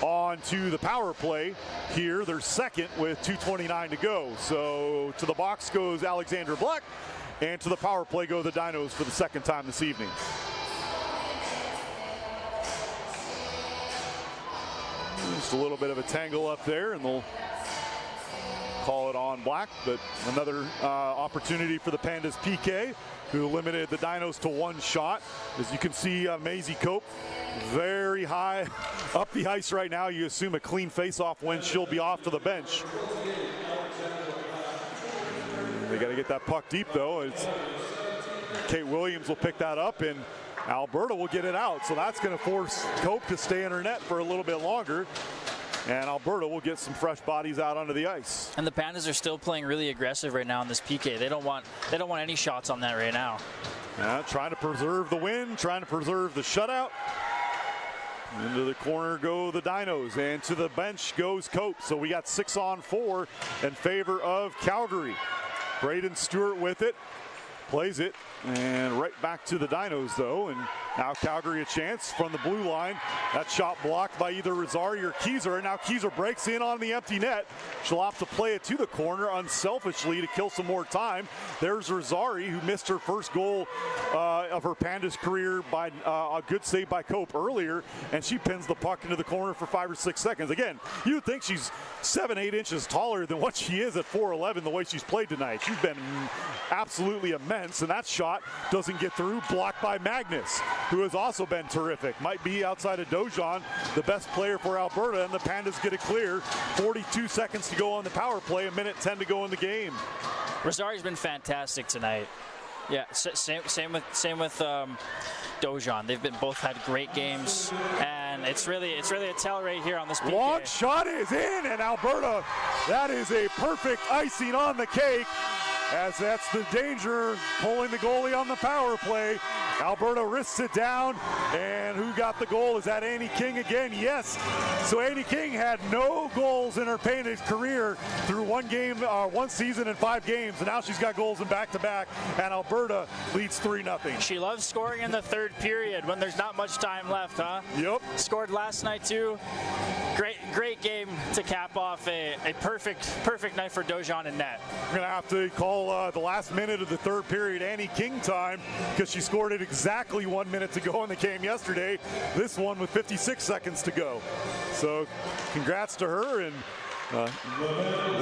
on to the power play here. They're second with 2:29 to go. So to the box goes Alexandra Black, and to the power play go the Dinos for the 2nd time this evening. Just a little bit of a tangle up there, and they'll call it on Black, but another opportunity for the Pandas PK, who limited the Dinos to 1 shot. As you can see, Maisie Cope very high up the ice right now. You assume a clean face-off when she'll be off to the bench. They got to get that puck deep though. Kate Williams will pick that up, and Alberta will get it out. So that's going to force Cope to stay in her net for a little bit longer. And Alberta will get some fresh bodies out onto the ice.
And the Pandas are still playing really aggressive right now in this PK. They don't want any shots on that right now.
Trying to preserve the win, trying to preserve the shutout. Into the corner go the Dinos, and to the bench goes Cope. So we got 6-on-4 in favor of Calgary. Braden Stewart with it, plays it, and right back to the Dinos though. And Now Calgary a chance from the blue line. That shot blocked by either Rosari or Keyser, and now Keyser breaks in on the empty net. She'll have to play it to the corner unselfishly to kill some more time. There's Rosari, who missed her first goal of her Pandas career by a good save by Cope earlier, and she pins the puck into the corner for 5 or 6 seconds. Again, you would think she's 7-8 inches taller than what she is at 4'11", the way she's played tonight. She's been absolutely immense, and that shot doesn't get through, blocked by Magnus, who has also been terrific. Might be outside of Dojan, the best player for Alberta, and the Pandas get it clear. 42 seconds to go on the power play, 1:10 to go in the game.
Rosari's been fantastic tonight. Yeah, same with Dojan. They've both had great games, and it's really a tell right here on this PK.
Long shot is in, and Alberta, that is a perfect icing on the cake, as that's the danger, pulling the goalie on the power play. Alberta risks it down, and who got the goal? Is that Annie King again? Yes. So Annie King had no goals in her Pandas career through one season and 5 games, and now she's got goals in back-to-back, and Alberta leads 3-0.
She loves scoring in the third period when there's not much time left, huh?
Yep.
Scored last night too. Great game to cap off a perfect night for Dojan and net.
We're gonna have to call the last minute of the third period Annie King time, because she scored it exactly 1 minute to go in the game yesterday. This one with 56 seconds to go. So congrats to her, and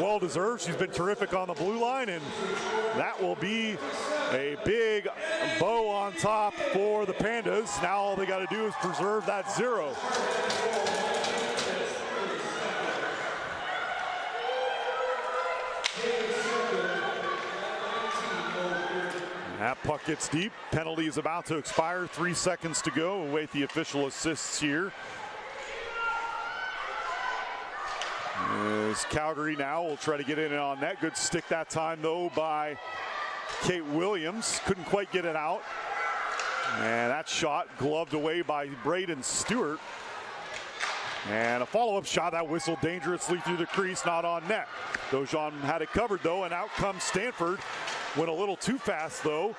well deserved. She's been terrific on the blue line, and that will be a big bow on top for the Pandas. Now all they got to do is preserve that 0. That puck gets deep. Penalty is about to expire. 3 seconds to go. We'll wait the official assists here. As Calgary now will try to get in on net. Good stick that time, though, by Kate Williams. Couldn't quite get it out. And that shot gloved away by Braden Stewart. And a follow-up shot that whistled dangerously through the crease, not on net. Dojan had it covered, though, and out comes Stanford. Went a little too fast, though.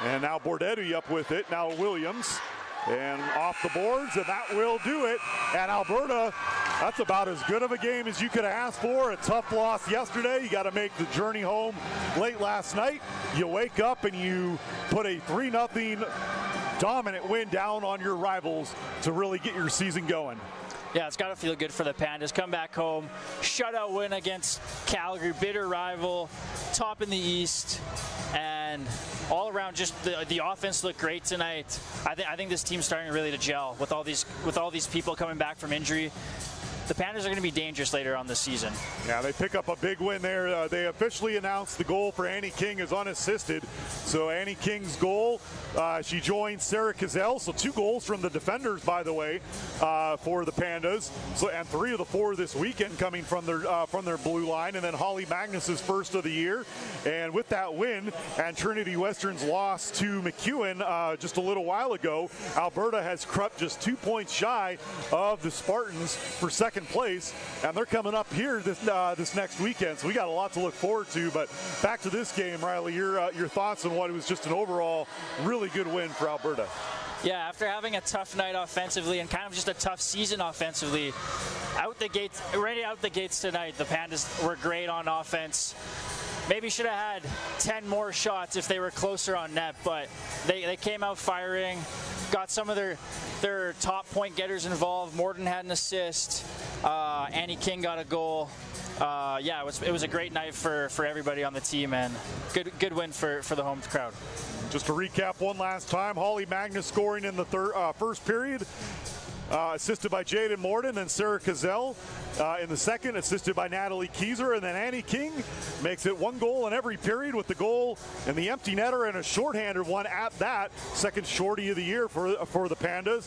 And now Bordetti up with it. Now Williams. And off the boards, and that will do it. And Alberta, that's about as good of a game as you could ask for. A tough loss yesterday. You got to make the journey home late last night. You wake up and you put a 3-0 dominant win down on your rivals to really get your season going.
Yeah, it's got to feel good for the Pandas. Come back home, shutout win against Calgary, bitter rival, top in the East, and all around just the offense looked great tonight. I think this team's starting really to gel with all these people coming back from injury. The Pandas are going to be dangerous later on this season.
Yeah, they pick up a big win there. They officially announced the goal for Annie King is unassisted. So Annie King's goal, she joins Sarah Cazell. So 2 goals from the defenders, by the way, for the Pandas. So, and 3 of the 4 this weekend coming from their blue line. And then Holly Magnus's first of the year. And with that win and Trinity Western's loss to McEwen just a little while ago, Alberta has crept just 2 points shy of the Spartans for second place, and they're coming up here this next weekend, so we got a lot to look forward to. But back to this game, Riley, your thoughts on what was just an overall really good win for Alberta.
Yeah, after having a tough night offensively and kind of just a tough season offensively, right out the gates tonight, the Pandas were great on offense. Maybe should have had 10 more shots if they were closer on net, but they came out firing, got some of their top point getters involved. Morden had an assist. Annie King got a goal. Yeah, it was a great night for everybody on the team, and good win for the home crowd.
Just to recap one last time, Holly Magnus scoring in the first period. Assisted by Jaden Morden and Sarah Cazell in the second, assisted by Natalie Keyser, and then Annie King makes it 1 goal in every period, with the goal and the empty netter and a shorthanded one at that. Second shorty of the year for the Pandas,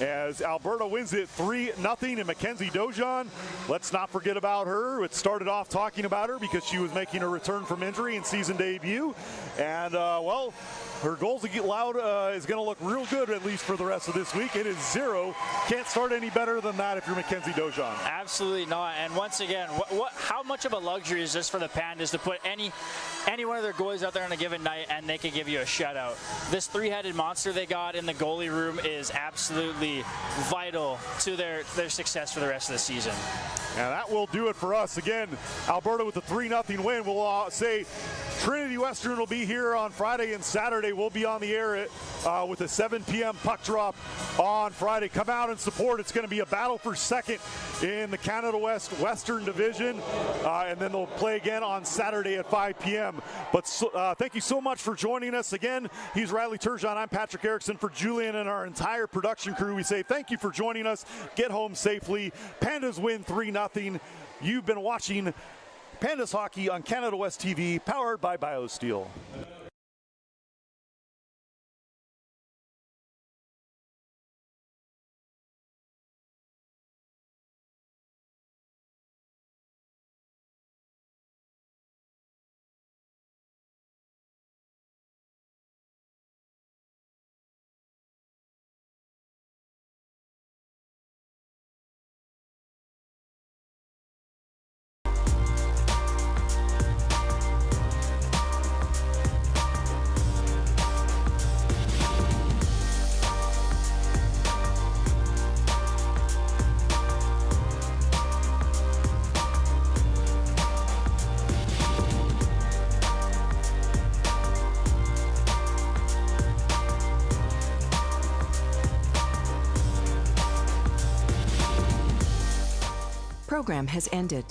as Alberta wins it 3-0. And Mackenzie Dojan, let's not forget about her. It started off talking about her because she was making a return from injury and season debut, and well, her goals allowed is going to look real good, at least for the rest of this week. It is 0. Can't start any better than that if you're Mackenzie Dojon.
Absolutely not. And once again, how much of a luxury is this for the Pandas to put any one of their goalies out there on a given night and they can give you a shutout? This three-headed monster they got in the goalie room is absolutely vital to their success for the rest of the season.
And that will do it for us. Again, Alberta with a 3-0 win. We'll say Trinity Western will be here on Friday, and Saturday we'll be on the air with a 7 p.m. puck drop on Friday. Come out and support. It's going to be a battle for second in the Canada West Western Division, and then they'll play again on Saturday at 5 p.m. But thank you so much for joining us. Again, he's Riley Turgeon. I'm Patrick Erickson. For Julian and our entire production crew, we say thank you for joining us. Get home safely. Pandas win 3-0. You've been watching Pandas Hockey on Canada West TV, powered by BioSteel.
Program has ended.